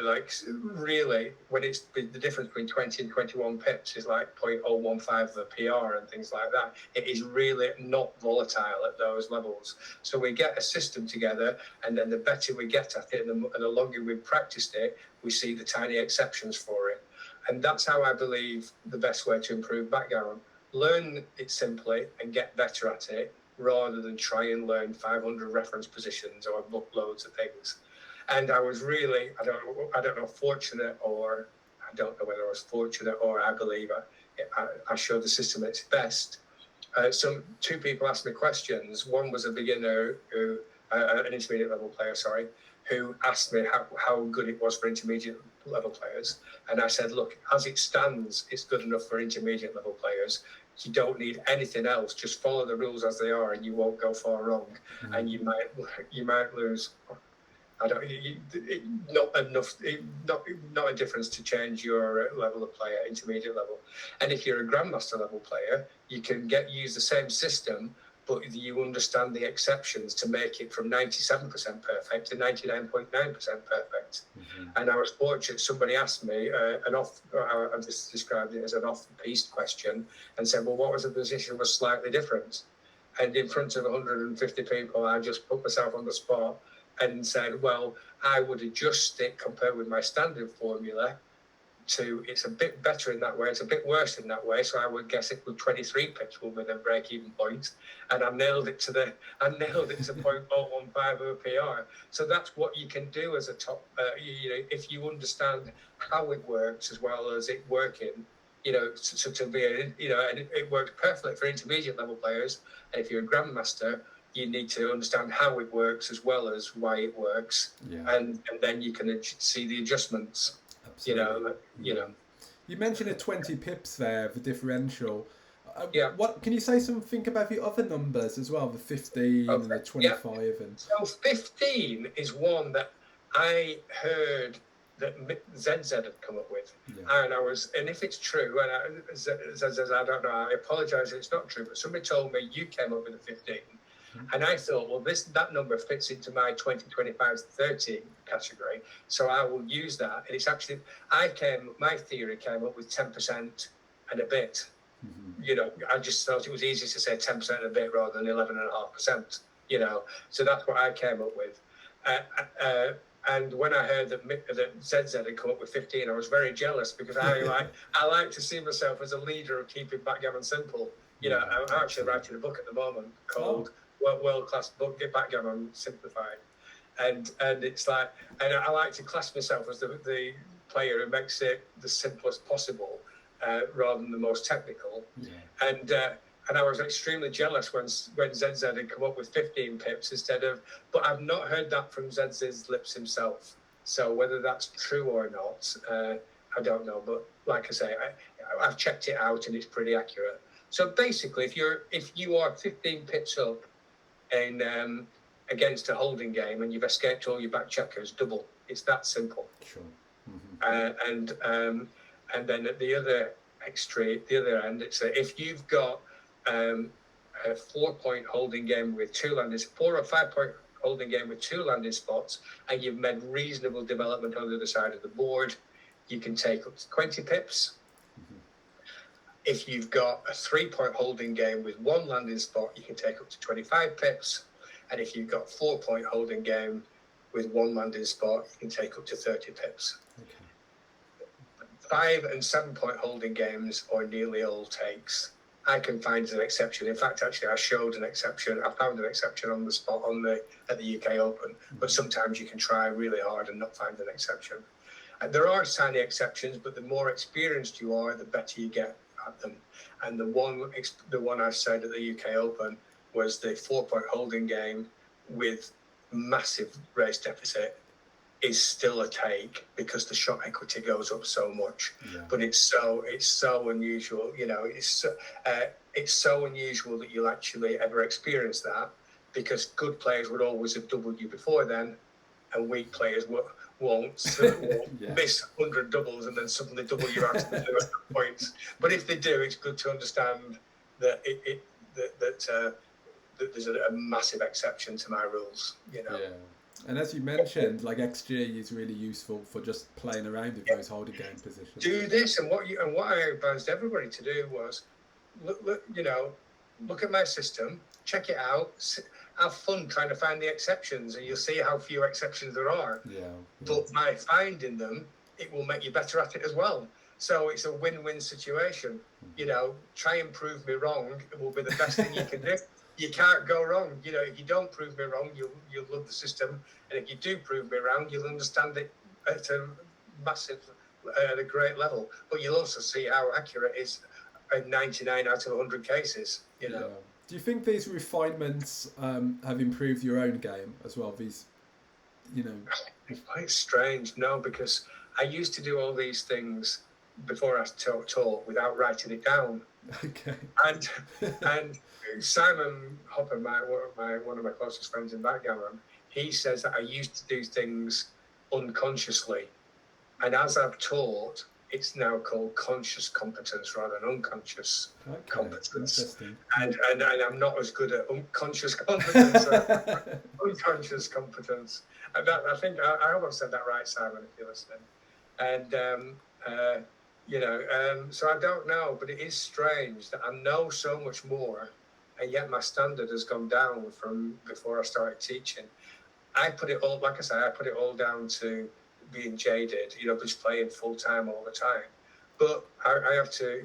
Like really, when it's the difference between 20 and 21 pips is like 0.015 of a PR and things like that. It is really not volatile at those levels. So we get a system together, and then the better we get at it, and the longer we've practiced it, we see the tiny exceptions for it. And that's how I believe the best way to improve backgammon. Learn it simply and get better at it, rather than try and learn 500 reference positions or book loads of things. And I was really, I don't know, fortunate, or I don't know whether I was fortunate, or I believe I showed the system at its best. Two people asked me questions. One was a beginner, an intermediate level player, who asked me how good it was for intermediate level players. And I said, look, as it stands, it's good enough for intermediate level players. You don't need anything else. Just follow the rules as they are, and you won't go far wrong. Mm-hmm. And you might lose. Not a difference to change your level of player, intermediate level. And if you're a grandmaster level player, you can use the same system, but you understand the exceptions to make it from 97% perfect to 99.9% perfect. Mm-hmm. And I was fortunate. Somebody asked me I've just described it as an off-piste question, and said, well, what was the position was slightly different? And in front of 150 people, I just put myself on the spot and said, well, I would adjust it compared with my standard formula to, it's a bit better in that way, it's a bit worse in that way, so I would guess it with 23 pips will be the break-even point, and I nailed it to 0.015 of a PR. So that's what you can do as a top, if you understand how it works as well as it working, and it works perfectly for intermediate level players, and if you're a grandmaster, you need to understand how it works as well as why it works, and then you can see the adjustments. Absolutely. You mentioned a 20 pips there, the differential. What can you say something about the other numbers as well, the 15 and the 25? And so 15 is one that I heard that ZZ had come up with, and if it's true, and I don't know, I apologise if it's not true, but somebody told me you came up with a 15. And I thought, well, that number fits into my 20, 25, 30 category, so I will use that. And it's actually, my theory came up with 10% and a bit. Mm-hmm. I just thought it was easier to say 10% and a bit rather than 11.5%. So that's what I came up with. And when I heard that ZZ had come up with 15, I was very jealous, because I like to see myself as a leader of keeping backgammon simple. I'm actually writing a book at the moment called World-Class Book, Backgammon Simplified. And it's like, and I like to class myself as the player who makes it the simplest possible, rather than the most technical. Yeah. And I was extremely jealous when ZZ had come up with 15 pips instead of, but I've not heard that from ZZ's lips himself. So whether that's true or not, I don't know. But like I say, I've checked it out and it's pretty accurate. So basically, if you are 15 pips up in against a holding game and you've escaped all your back checkers, double. It's that simple. Sure. Mm-hmm. And then at the other extreme, the other end, it's if you've got a 4-point holding game with 4 or 5-point holding game with 2 landing spots, and you've made reasonable development on the other side of the board, you can take up to 20 pips. If you've got a 3-point holding game with one landing spot, you can take up to 25 pips. And if you've got 4-point holding game with one landing spot, you can take up to 30 pips. Okay. 5 and 7-point holding games or nearly all takes, I can find an exception. In fact, actually, I showed an exception. I found an exception on the spot at the UK Open. But sometimes you can try really hard and not find an exception. And there are tiny exceptions, but the more experienced you are, the better you get at them. And the one I said at the UK Open was the 4-point holding game with massive race deficit is still a take because the shot equity goes up so much. Yeah. But it's so unusual. It's so unusual that you'll actually ever experience that, because good players would always have doubled you before then, and weak players won't Yeah. miss 100 doubles and then suddenly double you out of the 200 points. But if they do, it's good to understand that that there's a massive exception to my rules. Yeah. And as you mentioned, like XG is really useful for just playing around with those holding game positions. Do this, and what I advised everybody to do was look at my system, check it out, have fun trying to find the exceptions, and you'll see how few exceptions there are. Yeah. But by finding them, it will make you better at it as well. So it's a win-win situation. Try and prove me wrong. It will be the best thing you can do. You can't go wrong. If you don't prove me wrong, you'll love the system. And if you do prove me wrong, you'll understand it at a great level. But you'll also see how accurate it is in 99 out of 100 cases. Yeah. Do you think these refinements have improved your own game as well? These, It's quite strange, no, because I used to do all these things before I taught without writing it down. Okay. And Simon Hopper, one of my closest friends in Backgammon, he says that I used to do things unconsciously, and as I've taught, it's now called conscious competence rather than unconscious competence. And I'm not as good at unconscious competence as unconscious competence. And I think I hope I've said that right, Simon, if you're listening. And so I don't know, but it is strange that I know so much more, and yet my standard has gone down from before I started teaching. I put it all down to being jaded, just playing full time all the time. But I have to,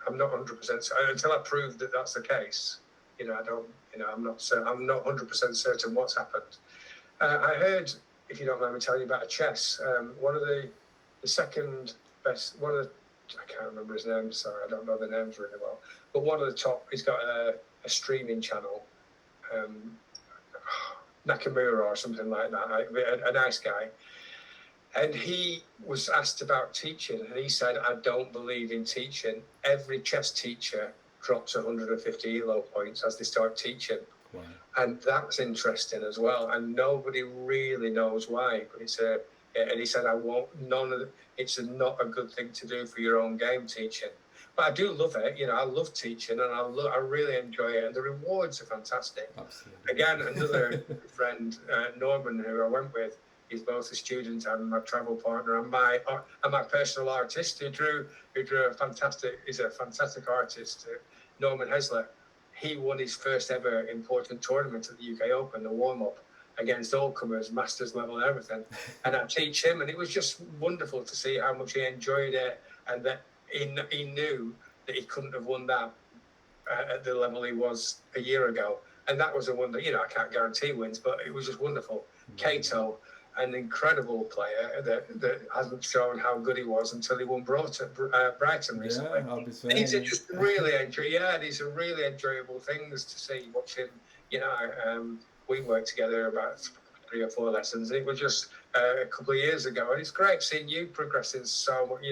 I'm not 100% until I prove that that's the case. I'm not 100% certain what's happened. I heard, if you don't mind me telling you about a chess, one of the second best, I can't remember his name, sorry, I don't know the names really well, but one of the top, he's got a streaming channel, Nakamura or something like that, a nice guy. And he was asked about teaching, and he said, I don't believe in teaching. Every chess teacher drops 150 elo points as they start teaching. Wow. And that's interesting as well. And nobody really knows why. But and he said, it's not a good thing to do for your own game, teaching. But I do love it. I love teaching, and I really enjoy it. And the rewards are fantastic. Absolutely. Again, another friend, Norman, who I went with, he's both a student and my travel partner and my personal artist who drew a fantastic artist, Norman Hesler. He won his first ever important tournament at the UK Open, the warm-up, against all comers, masters level and everything. And I teach him, and it was just wonderful to see how much he enjoyed it, and that he knew that he couldn't have won that at the level he was a year ago. And that was a wonder. I can't guarantee wins, but it was just wonderful. Cato, an incredible player that hasn't shown how good he was until he won Brighton recently. Yeah, I'll be saying. And these are just really these are really enjoyable things to see, watching. We worked together about 3 or 4 lessons. It was just a couple of years ago, and it's great seeing you progressing so much,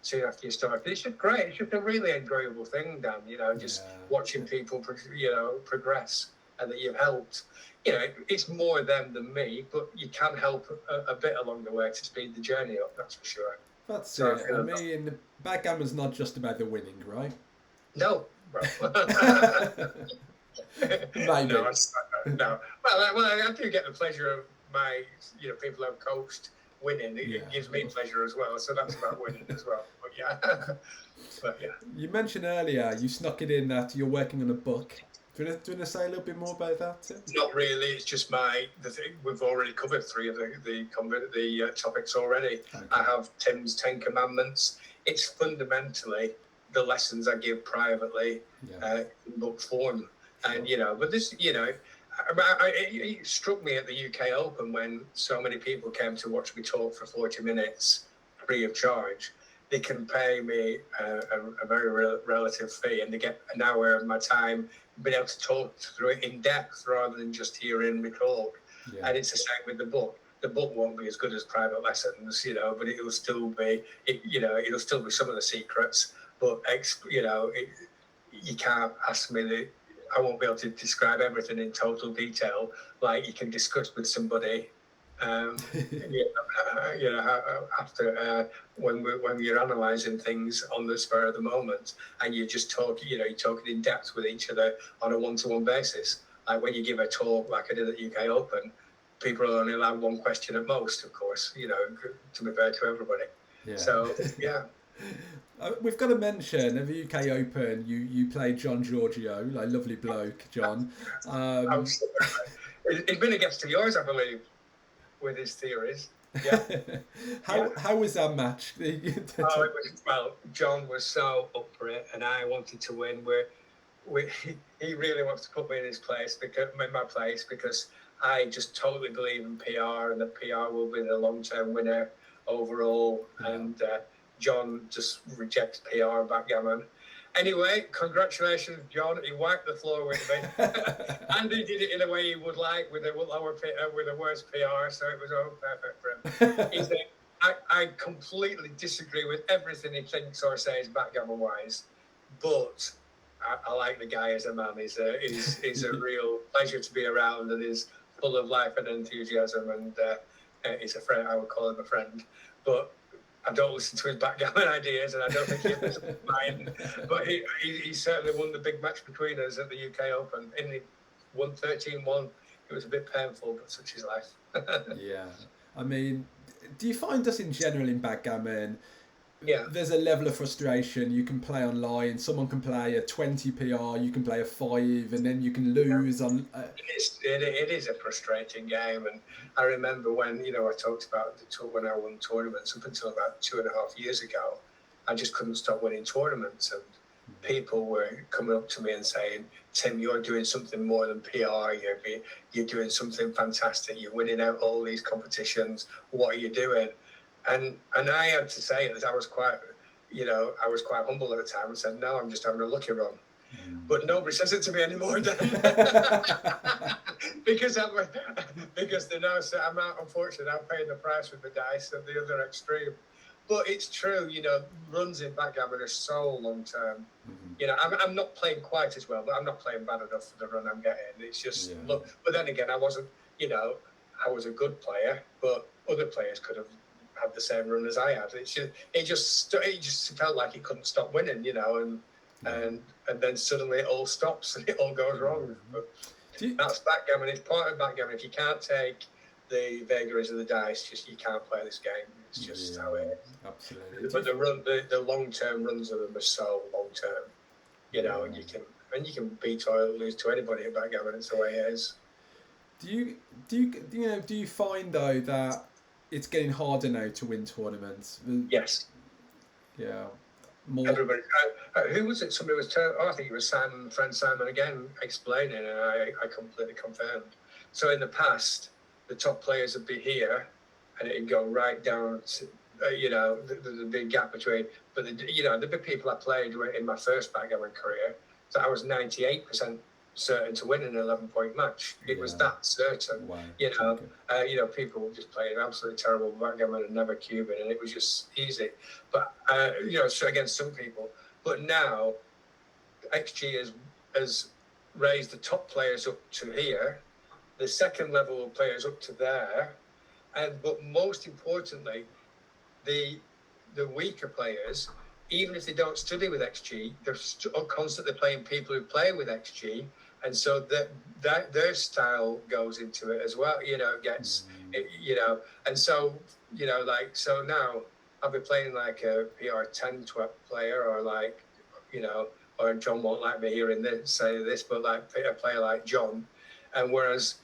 soon after you start. It's just great. It's just a really enjoyable thing, Dan, just watching people, progress, and that you've helped. It's more them than me, but you can help a bit along the way to speed the journey up, that's for sure. That's it. I mean, backgammon's not just about the winning, right? No. Maybe. No. Well, I do get the pleasure of my, people I've coached winning. It gives me pleasure as well. So that's about winning as well. But yeah, but yeah. You mentioned earlier you snuck it in that you're working on a book. Do you want to say a little bit more about that, Tim? Not really. It's just the thing. We've already covered three of the topics already. Okay. I have Tim's 10 Commandments. It's fundamentally the lessons I give privately in book form. Sure. And, but this, it struck me at the UK Open when so many people came to watch me talk for 40 minutes free of charge. They can pay me a very relative fee, and they get an hour of my time being able to talk through it in depth rather than just hearing me talk. Yeah. And it's the same with the book. The book won't be as good as private lessons, but it'll still be, it'll still be some of the secrets. But you can't ask me I won't be able to describe everything in total detail like you can discuss with somebody. After when you're analysing things on the spur of the moment, and you just talk, you're talking in depth with each other on a one-to-one basis. Like when you give a talk, like I did at the UK Open, people are only allowed one question at most, of course. To be fair to everybody. Yeah. So yeah. We've got to mention at the UK Open, you played John Giorgio, like lovely bloke, John. He's been a guest of yours, I believe, with his theories. Yeah. How was that match? John was so up for it, and I wanted to win. He really wants to put me in my place because I just totally believe in PR, and that PR will be the long-term winner overall. Yeah. And John just rejects PR and backgammon. Anyway, congratulations, John. He wiped the floor with me, and he did it in a way he would like, with a worse PR. So it was all perfect for him. I completely disagree with everything he thinks or says backgammon-wise, but I like the guy as a man. He's a real pleasure to be around, and he's full of life and enthusiasm. And he's a friend. I would call him a friend, but I don't listen to his backgammon ideas, and I don't think he listens to mine. But he certainly won the big match between us at the UK Open. He won 13-1. It was a bit painful, but such is life. Yeah. I mean, do you find us in general in backgammon, there's a level of frustration? You can play online, someone can play a 20 PR, you can play a 5, and then you can lose on... It is a frustrating game, and I remember when, I talked about when I won tournaments up until about 2.5 years ago, I just couldn't stop winning tournaments, and people were coming up to me and saying, Tim, you're doing something more than PR, you're doing something fantastic, you're winning out all these competitions, what are you doing? And I had to say that I was quite humble at the time and said, no, I'm just having a lucky run. But nobody says it to me anymore because they know I'm out, unfortunately, I'm paying the price with the dice at the other extreme. But it's true, runs in backgammon are so long term. I'm not playing quite as well, but I'm not playing bad enough for the run I'm getting. It's just look. But then again, I wasn't. I was a good player, but other players could have had the same run as I had. It just felt like he couldn't stop winning, and then suddenly it all stops and it all goes wrong. But that's backgammon. It's part of backgammon. If you can't take the vagaries of the dice, you can't play this game. It's just how it is. Absolutely. But the long-term runs of them are so long-term, and you can beat or lose to anybody at backgammon. It's the way it is. Do you find though that it's getting harder now to win tournaments? Yes. Yeah. More. Everybody. Who was it? Somebody was. I think it was friend Simon again, explaining, and I completely confirmed. So in the past, the top players would be here, and it'd go right down to, the big gap between. But the big people I played were in my first backgammon career, so I was 98% certain to win an 11-point match. It was that certain. Wow. People were just playing absolutely terrible backgammon and never cubing, and it was just easy. But so against some people. But now, XG has raised the top players up to here, the second level of players up to there, but most importantly, the weaker players, even if they don't study with XG, they're constantly playing people who play with XG, and so that their style goes into it as well. It gets You know, and so, you know, like, so now I'll be playing like a PR10 player, or like, you know, or John won't like me hearing this, say this, but like a player like John. And whereas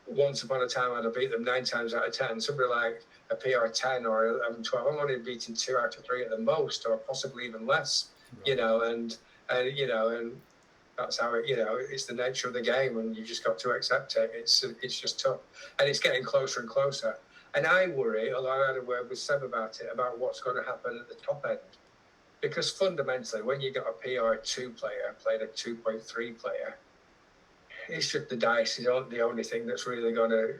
once upon a time I'd have beat them 9 times out of 10, somebody like a PR10 or 11, 12, I'm only beating 2 out of 3 at the most, or possibly even less, Right. you know, and, you know, and that's how it, you know, it's the nature of the game, and you just got to accept it. It's just tough, and it's getting closer and closer. And I worry, although I had a word with Seb about it, about what's going to happen at the top end, because fundamentally, when you got a PR2 player playing a 2.3 player, it's just the dice is the only thing that's really going to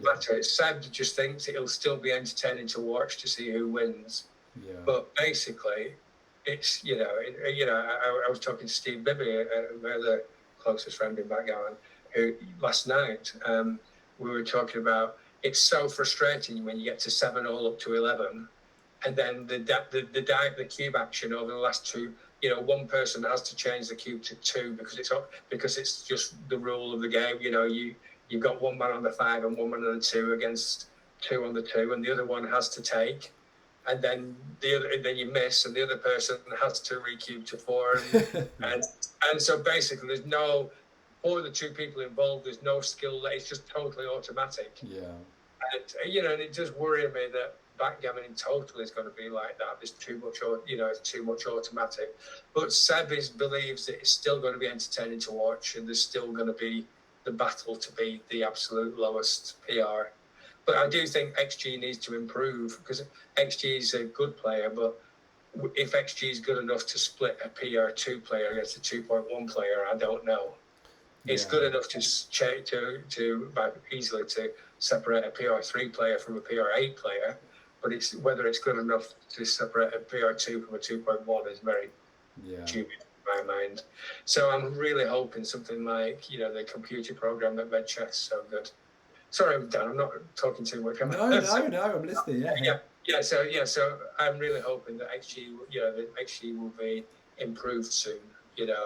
matter. Seb just thinks it'll still be entertaining to watch to see who wins. Yeah. But basically, it's, you know, I was talking to Steve Bibby, my other closest friend in Backgammon, who last night we were talking about, it's so frustrating when you get to 7 all up to 11, and then the cube action over the last two, you know, one person has to change the cube to 2 because it's just the rule of the game. You know, you've got one man on the 5 and one man on the 2 against 2 on the 2, and the other one has to take. And then then you miss, and the other person has to recube to 4, and so basically there's no, for the 2 people involved, there's no skill. It's just totally automatic. Yeah. And you know, and it does worry me that backgammon in total is going to be like that. There's too much, you know, it's too much automatic. But Seb believes that it's still going to be entertaining to watch, and there's still going to be the battle to be the absolute lowest PR. But I do think XG needs to improve, because XG is a good player, but if XG is good enough to split a PR2 player against a 2.1 player, I don't know. It's good enough to easily to separate a PR3 player from a PR8 player, but it's whether it's good enough to separate a PR2 from a 2.1 is very dubious in my mind. So I'm really hoping something like, you know, the computer program that made chess so good. Sorry, Dan, I'm not talking too much. No, I'm listening. So I'm really hoping that XG, you know, that XG will be improved soon. You know,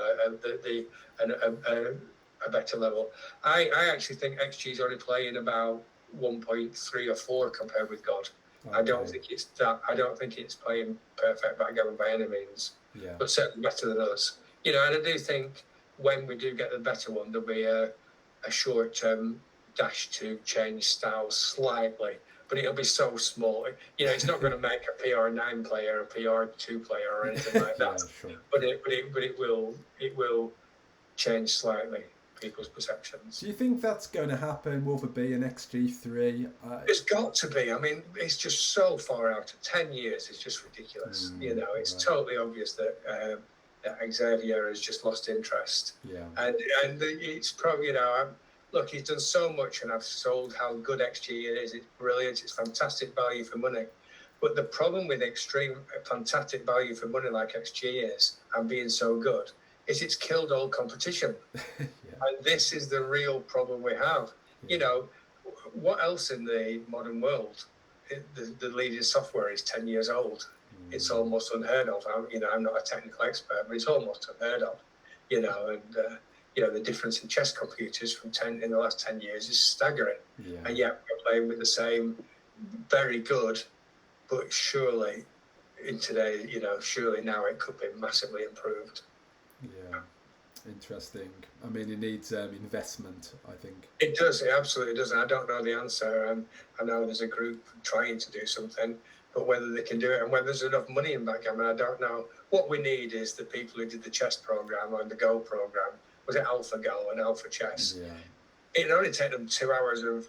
a better level. I actually think XG is only playing about 1.3 or 4 compared with God. Okay. I don't think it's that. I don't think it's playing perfect backgammon by any means. Yeah. But certainly better than us. You know, and I do think when we do get the better one, there'll be a short-term dash to change styles slightly, but it'll be so small. You know, it's not going to make a PR9 player a PR2 player or anything like that. Sure. But it will change slightly people's perceptions. Do you think that's going to happen? Will there be an XG3? There's got to be. I mean, it's just so far out. 10 years is just ridiculous. You know, it's totally obvious that Xavier has just lost interest. Yeah. And it's probably, you know, look, he's done so much, and I've sold how good XG is. It's brilliant. It's fantastic value for money. But the problem with extreme fantastic value for money like XG is, and being so good, is it's killed all competition. And this is the real problem we have. You know, what else in the modern world? The leading software is 10 years old. It's almost unheard of. I'm not a technical expert, but it's almost unheard of. You know, and you know, the difference in chess computers in the last 10 years is staggering. Yeah. And yet we're playing with the same, very good, but surely in today, you know, surely now it could be massively improved. Yeah, interesting. I mean, it needs investment, I think. It does, it absolutely does. And I don't know the answer. I know there's a group trying to do something, but whether they can do it and whether there's enough money in backgammon, I don't know. What we need is the people who did the chess program or the Go program. Was it AlphaGo and Alpha Chess? Yeah. It only took them 2 hours of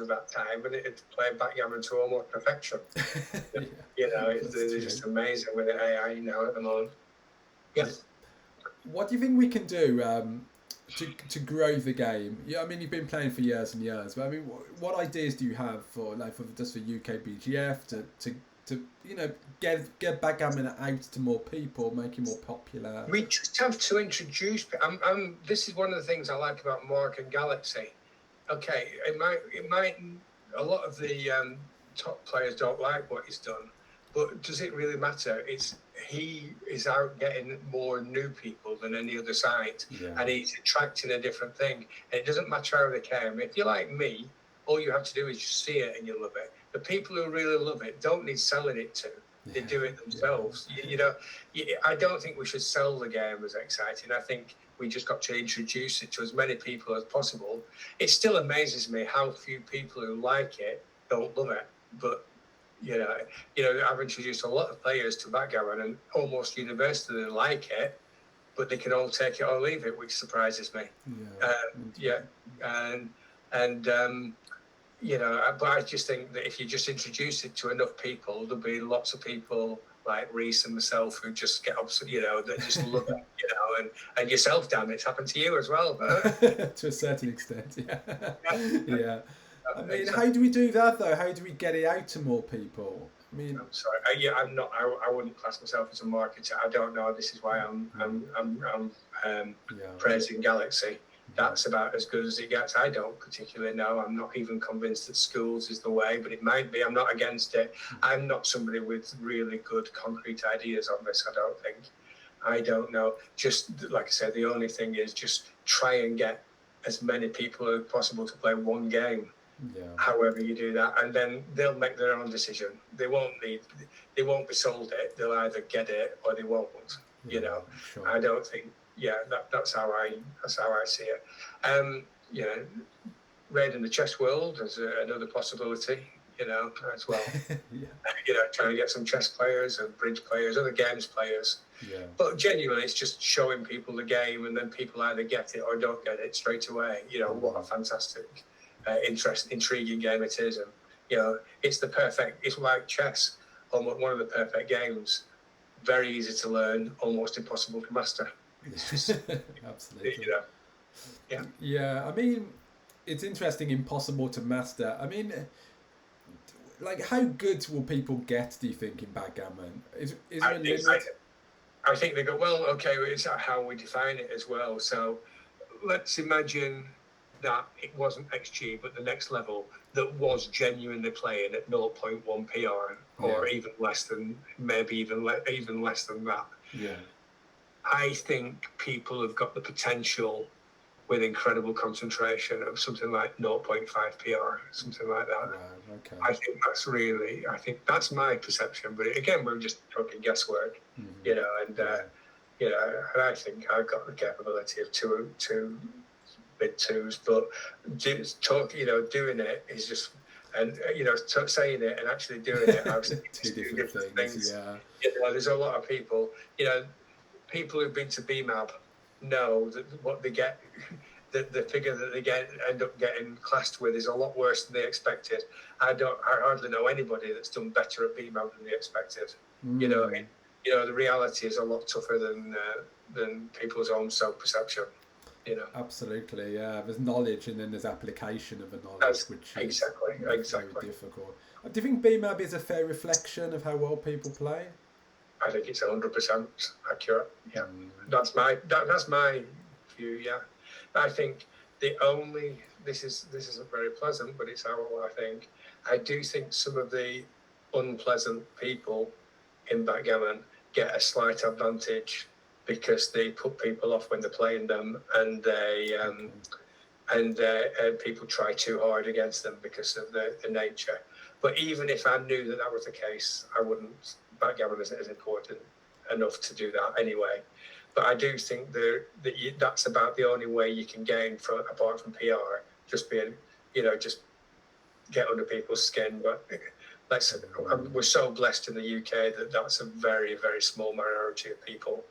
that time, and it played backgammon to almost perfection. You know, it's just amazing with the AI now at the moment. Yeah. What do you think we can do to grow the game? Yeah, I mean, you've been playing for years and years, but I mean, what ideas do you have for just for UK BGF to you know, get backgammon out to more people, make it more popular? We just have to introduce. This is one of the things I like about Mark and Galaxy. Okay, it might. A lot of the top players don't like what he's done, but does it really matter? He is out getting more new people than any other site, and he's attracting a different thing. And it doesn't matter how they came. If you're like me, all you have to do is just see it and you love it. The people who really love it don't need selling it to. They do it themselves. You know, I don't think we should sell the game as exciting. I think we just got to introduce it to as many people as possible. It still amazes me how few people who like it don't love it. But you know, I've introduced a lot of players to Backgammon, and almost universally they like it, but they can all take it or leave it, which surprises me. But I just think that if you just introduce it to enough people, there'll be lots of people like Reese and myself who just get upset, that just love it, and yourself, Dan, it's happened to you as well. To a certain extent, yeah. I mean, how do we do that though? How do we get it out to more people? I mean, I'm sorry. I'm not. I wouldn't class myself as a marketer. I don't know. This is why I'm praising Galaxy. That's about as good as it gets. I don't particularly know. I'm not even convinced that schools is the way, but it might be. I'm not against it. I'm not somebody with really good concrete ideas on this, I don't think. I don't know. Just like I said, the only thing is just try and get as many people as possible to play one game. However you do that, and then they'll make their own decision. They won't be sold it. They'll either get it or they won't. Sure. I don't think. That's how I see it. Raid in the chess world is another possibility. As well. Trying to get some chess players and bridge players, other games players. But genuinely, it's just showing people the game, and then people either get it or don't get it straight away. What a fantastic, intriguing game it is, and it's like chess, almost one of the perfect games. Very easy to learn, almost impossible to master. It's just absolutely. Yeah. I mean, it's interesting, impossible to master. I mean, like, how good will people get, do you think, in Backgammon? Is there a limit? I think they go, well, okay, it's how we define it as well. So let's imagine that it wasn't XG, but the next level that was genuinely playing at 0.1 PR or even less than, maybe even less than that. I think people have got the potential with incredible concentration of something like 0.5 PR, something like that. Wow, okay. I think that's my perception. But again, we're just talking guesswork, and I think I've got the capability of two big twos, but doing it is just, and saying it and actually doing it, I was two different things. There's a lot of people, people who've been to BMAB know that what they get, the figure that they end up getting classed with is a lot worse than they expected. I hardly know anybody that's done better at BMAB than they expected. The reality is a lot tougher than people's own self-perception. Absolutely, there's knowledge and then there's application of the knowledge, which is exactly very difficult. Do you think BMAB is a fair reflection of how well people play? I think it's 100% accurate. That's my view. I think this isn't very pleasant, but it's how I think. I do think some of the unpleasant people in Backgammon get a slight advantage because they put people off when they're playing them, and people try too hard against them because of the nature. But even if I knew that was the case, I wouldn't. Backgammon isn't as important enough to do that anyway. But I do think that's about the only way you can gain apart from PR. Just being, just get under people's skin. But we're so blessed in the UK that that's a very, very small minority of people.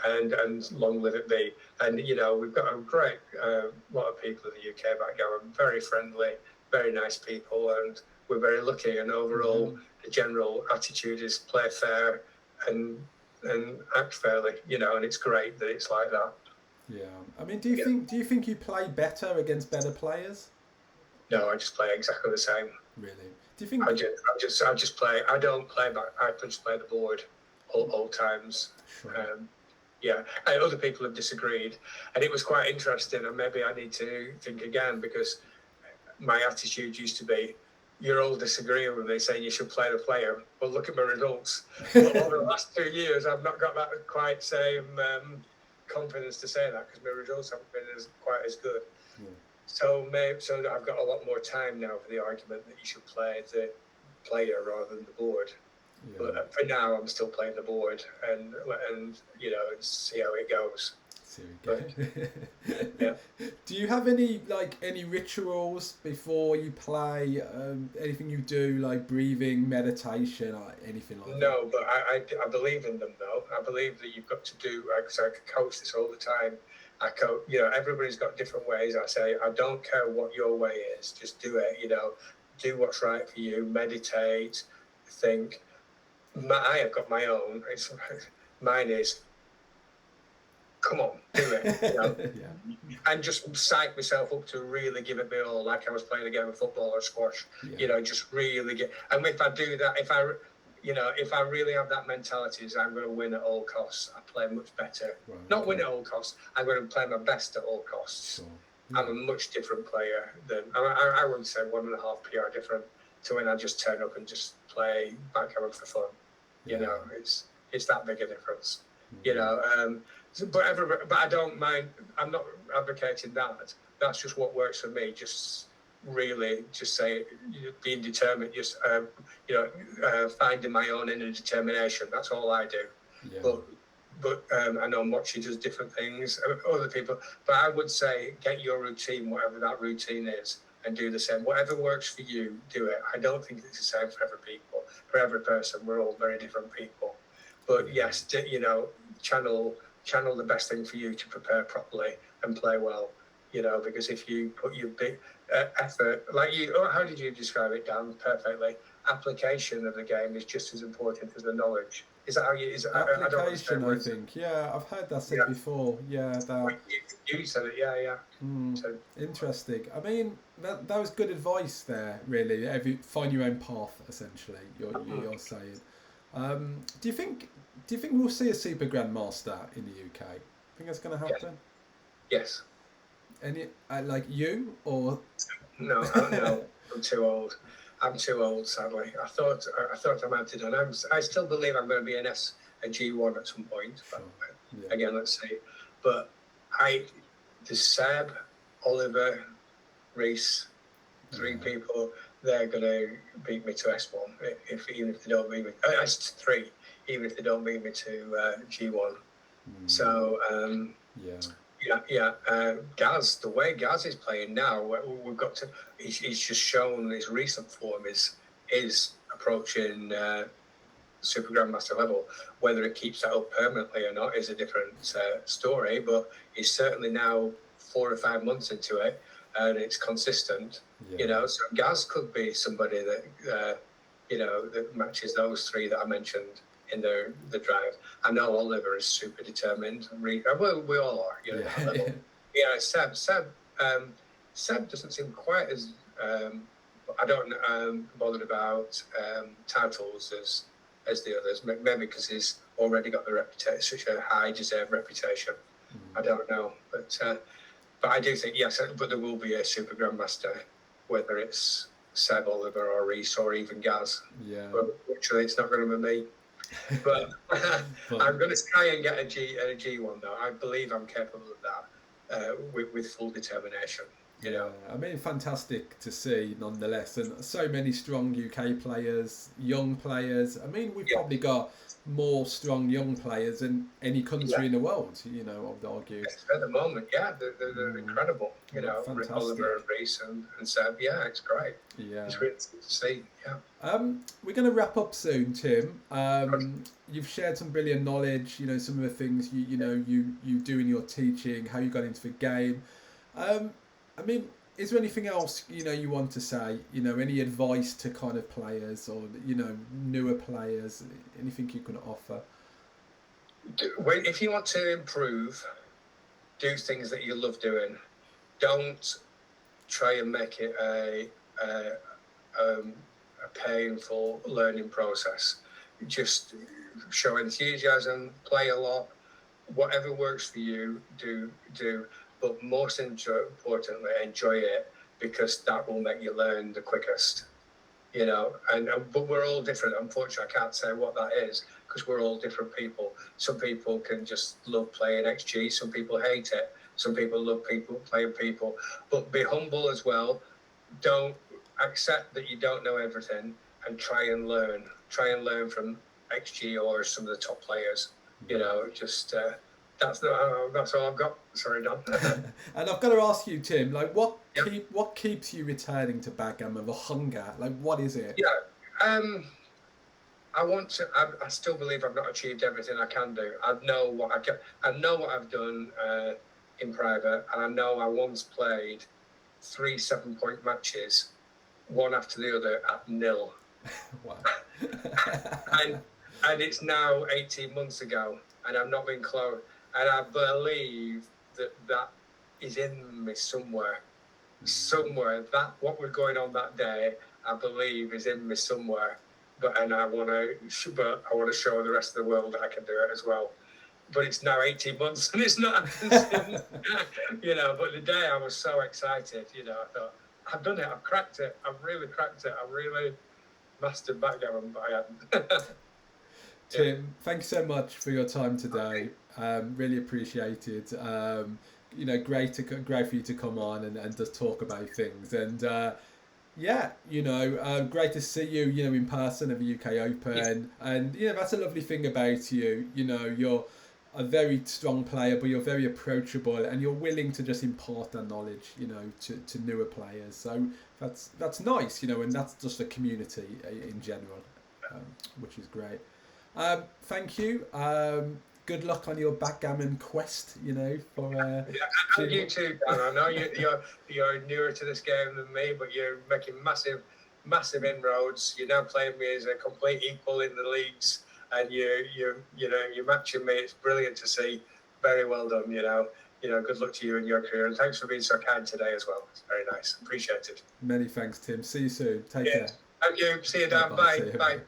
And long live it be. And we've got a great lot of people in the UK Backgammon, very friendly, very nice people, and we're very lucky. And overall, the general attitude is play fair and act fairly, and it's great that it's like that. I mean, do you think you play better against better players? No, I just play exactly the same. Really? Do you think I just play? I don't play back. I just play the board all times. Sure. Other people have disagreed, and it was quite interesting. And maybe I need to think again, because my attitude used to be, you're all disagreeing with me, saying you should play the player. Well, look at my results. But over the last 2 years, I've not got that quite same confidence to say that, because my results haven't been quite as good. So maybe so that I've got a lot more time now for the argument that you should play the player rather than the board. Yeah. But for now, I'm still playing the board, and you know, and see how it goes. So we But go. yeah, Do you have any any rituals before you play? Anything you do like breathing, meditation, or anything like that? no, but I believe in them though. I believe that you've got to do because I coach this all the time. You know, everybody's got different ways. I say I don't care what your way is, just do it. You know, do what's right for you. Meditate, think. I have got my own. Mine is come on, do it. You know, Yeah. and just psych myself up to really give it my all, like I was playing a game of football or squash. Yeah. You know, just really get. And if I do that, if I really have that mentality, is I'm going to win at all costs. I play much better. Right, Not okay. win at all costs. I'm going to play my best at all costs. Sure. I'm a much different player than I wouldn't say 1.5 PR different to when I just turn up and just play backgammon for fun. Yeah. You know, it's that big a difference. Mhm. You know, but I don't mind. I'm not advocating that. That's just what works for me. Just really, just say being determined. Just finding my own inner determination. That's all I do. Yeah. But I know Mochi does different things. Other people, but I would say get your routine, whatever that routine is, and do the same. Whatever works for you, do it. I don't think it's the same for every people, for every person. We're all very different people. But yes, you know, channel the best thing for you to prepare properly and play well. You know, because if you put your big effort, like how did you describe it, Dan? Perfectly. Application of the game is just as important as the knowledge. Is that how you? Application, I think. Yeah, I've heard that said before. Yeah, that. You said it. Yeah. So, interesting. I mean, that was good advice there. Really, find your own path. Essentially, you're saying. Do you think we'll see a Super Grandmaster in the UK? Think that's going to happen? yes. Any like you or No, I'm too old. I'm too old, sadly. I thought I might have done. I still believe I'm going to be a G1 at some point. But again, let's see. But the Seb, Oliver, Reese, three people. They're going to beat me to S1 even if they don't beat me. S3, even if they don't beat me to G1. So Gaz, the way Gaz is playing now, we've got to. He's just shown his recent form is approaching Super Grandmaster level. Whether it keeps that up permanently or not is a different story. But he's certainly now 4 or 5 months into it, and it's consistent. You know, so Gaz could be somebody that that matches those three that I mentioned in the drive. I know Oliver is super determined. Well, we all are. You know, Seb doesn't seem quite as I don't bothered about titles as the others. Maybe because he's already got the reputation, such a high deserved reputation. I don't know, but I do think yes. But there will be a Super Grandmaster, whether it's Seb, Oliver, or Reese, or even Gaz. Yeah. But literally, it's not going to be me. But I'm going to try and get a G1 though. I believe I'm capable of that with full determination. You know, I mean, fantastic to see nonetheless, and so many strong UK players, young players. I mean, we've probably got more strong young players than any country in the world. You know, I would argue. Yes, at the moment, they're incredible. You know, fantastic. Oliver, Reese, and Seb. Yeah, it's great. Yeah, it's really good to see. Yeah. We're going to wrap up soon, Tim. You've shared some brilliant knowledge. You know, some of the things you do in your teaching, how you got into the game. I mean, is there anything else you want to say? You know, any advice to kind of players or newer players? Anything you can offer? If you want to improve, do things that you love doing. Don't try and make it a painful learning process. Just show enthusiasm, play a lot. Whatever works for you, do. But most importantly, enjoy it, because that will make you learn the quickest. You know, but we're all different. Unfortunately, I can't say what that is because we're all different people. Some people can just love playing XG. Some people hate it. Some people love people, playing people, but be humble as well. Don't accept that you don't know everything, and try and learn. Try and learn from XG or some of the top players. Just that's all I've got. Sorry, Don. And I've got to ask you, Tim, like Yep. what keeps you returning to backgammon? The hunger, like what is it? Yeah. I want to. I still believe I've not achieved everything I can do. I know what I can. I know what I've done in private, and I know I once played 3 7-point matches, one after the other at nil. Wow. and it's now 18 months ago, and I've not been close. And I believe that is in me somewhere. Somewhere that what was going on that day, I believe, is in me somewhere. But I want to show the rest of the world that I can do it as well. But it's now 18 months and it's not happened. But the day I was so excited, I thought, I've done it, I've cracked it, I've really cracked it, I've really mastered backgammon, but I hadn't. Tim, thanks so much for your time today. Really appreciated. Great for you to come on and just talk about things. And great to see you, in person at the UK Open. And that's a lovely thing about you. You're a very strong player, but you're very approachable, and you're willing to just impart that knowledge, to newer players. So that's nice, and that's just a community in general, which is great. Thank you. Good luck on your backgammon quest. For and you too, Dan. I know you're newer to this game than me, but you're making massive inroads. You're now playing me as a complete equal in the leagues, and you're matching me. It's brilliant to see. Very well done. Good luck to you in your career, and thanks for being so kind today as well. It's very nice. Appreciate it. Many thanks, Tim. See you soon. Take care. Thank you. See you, Dan. Bye. Bye.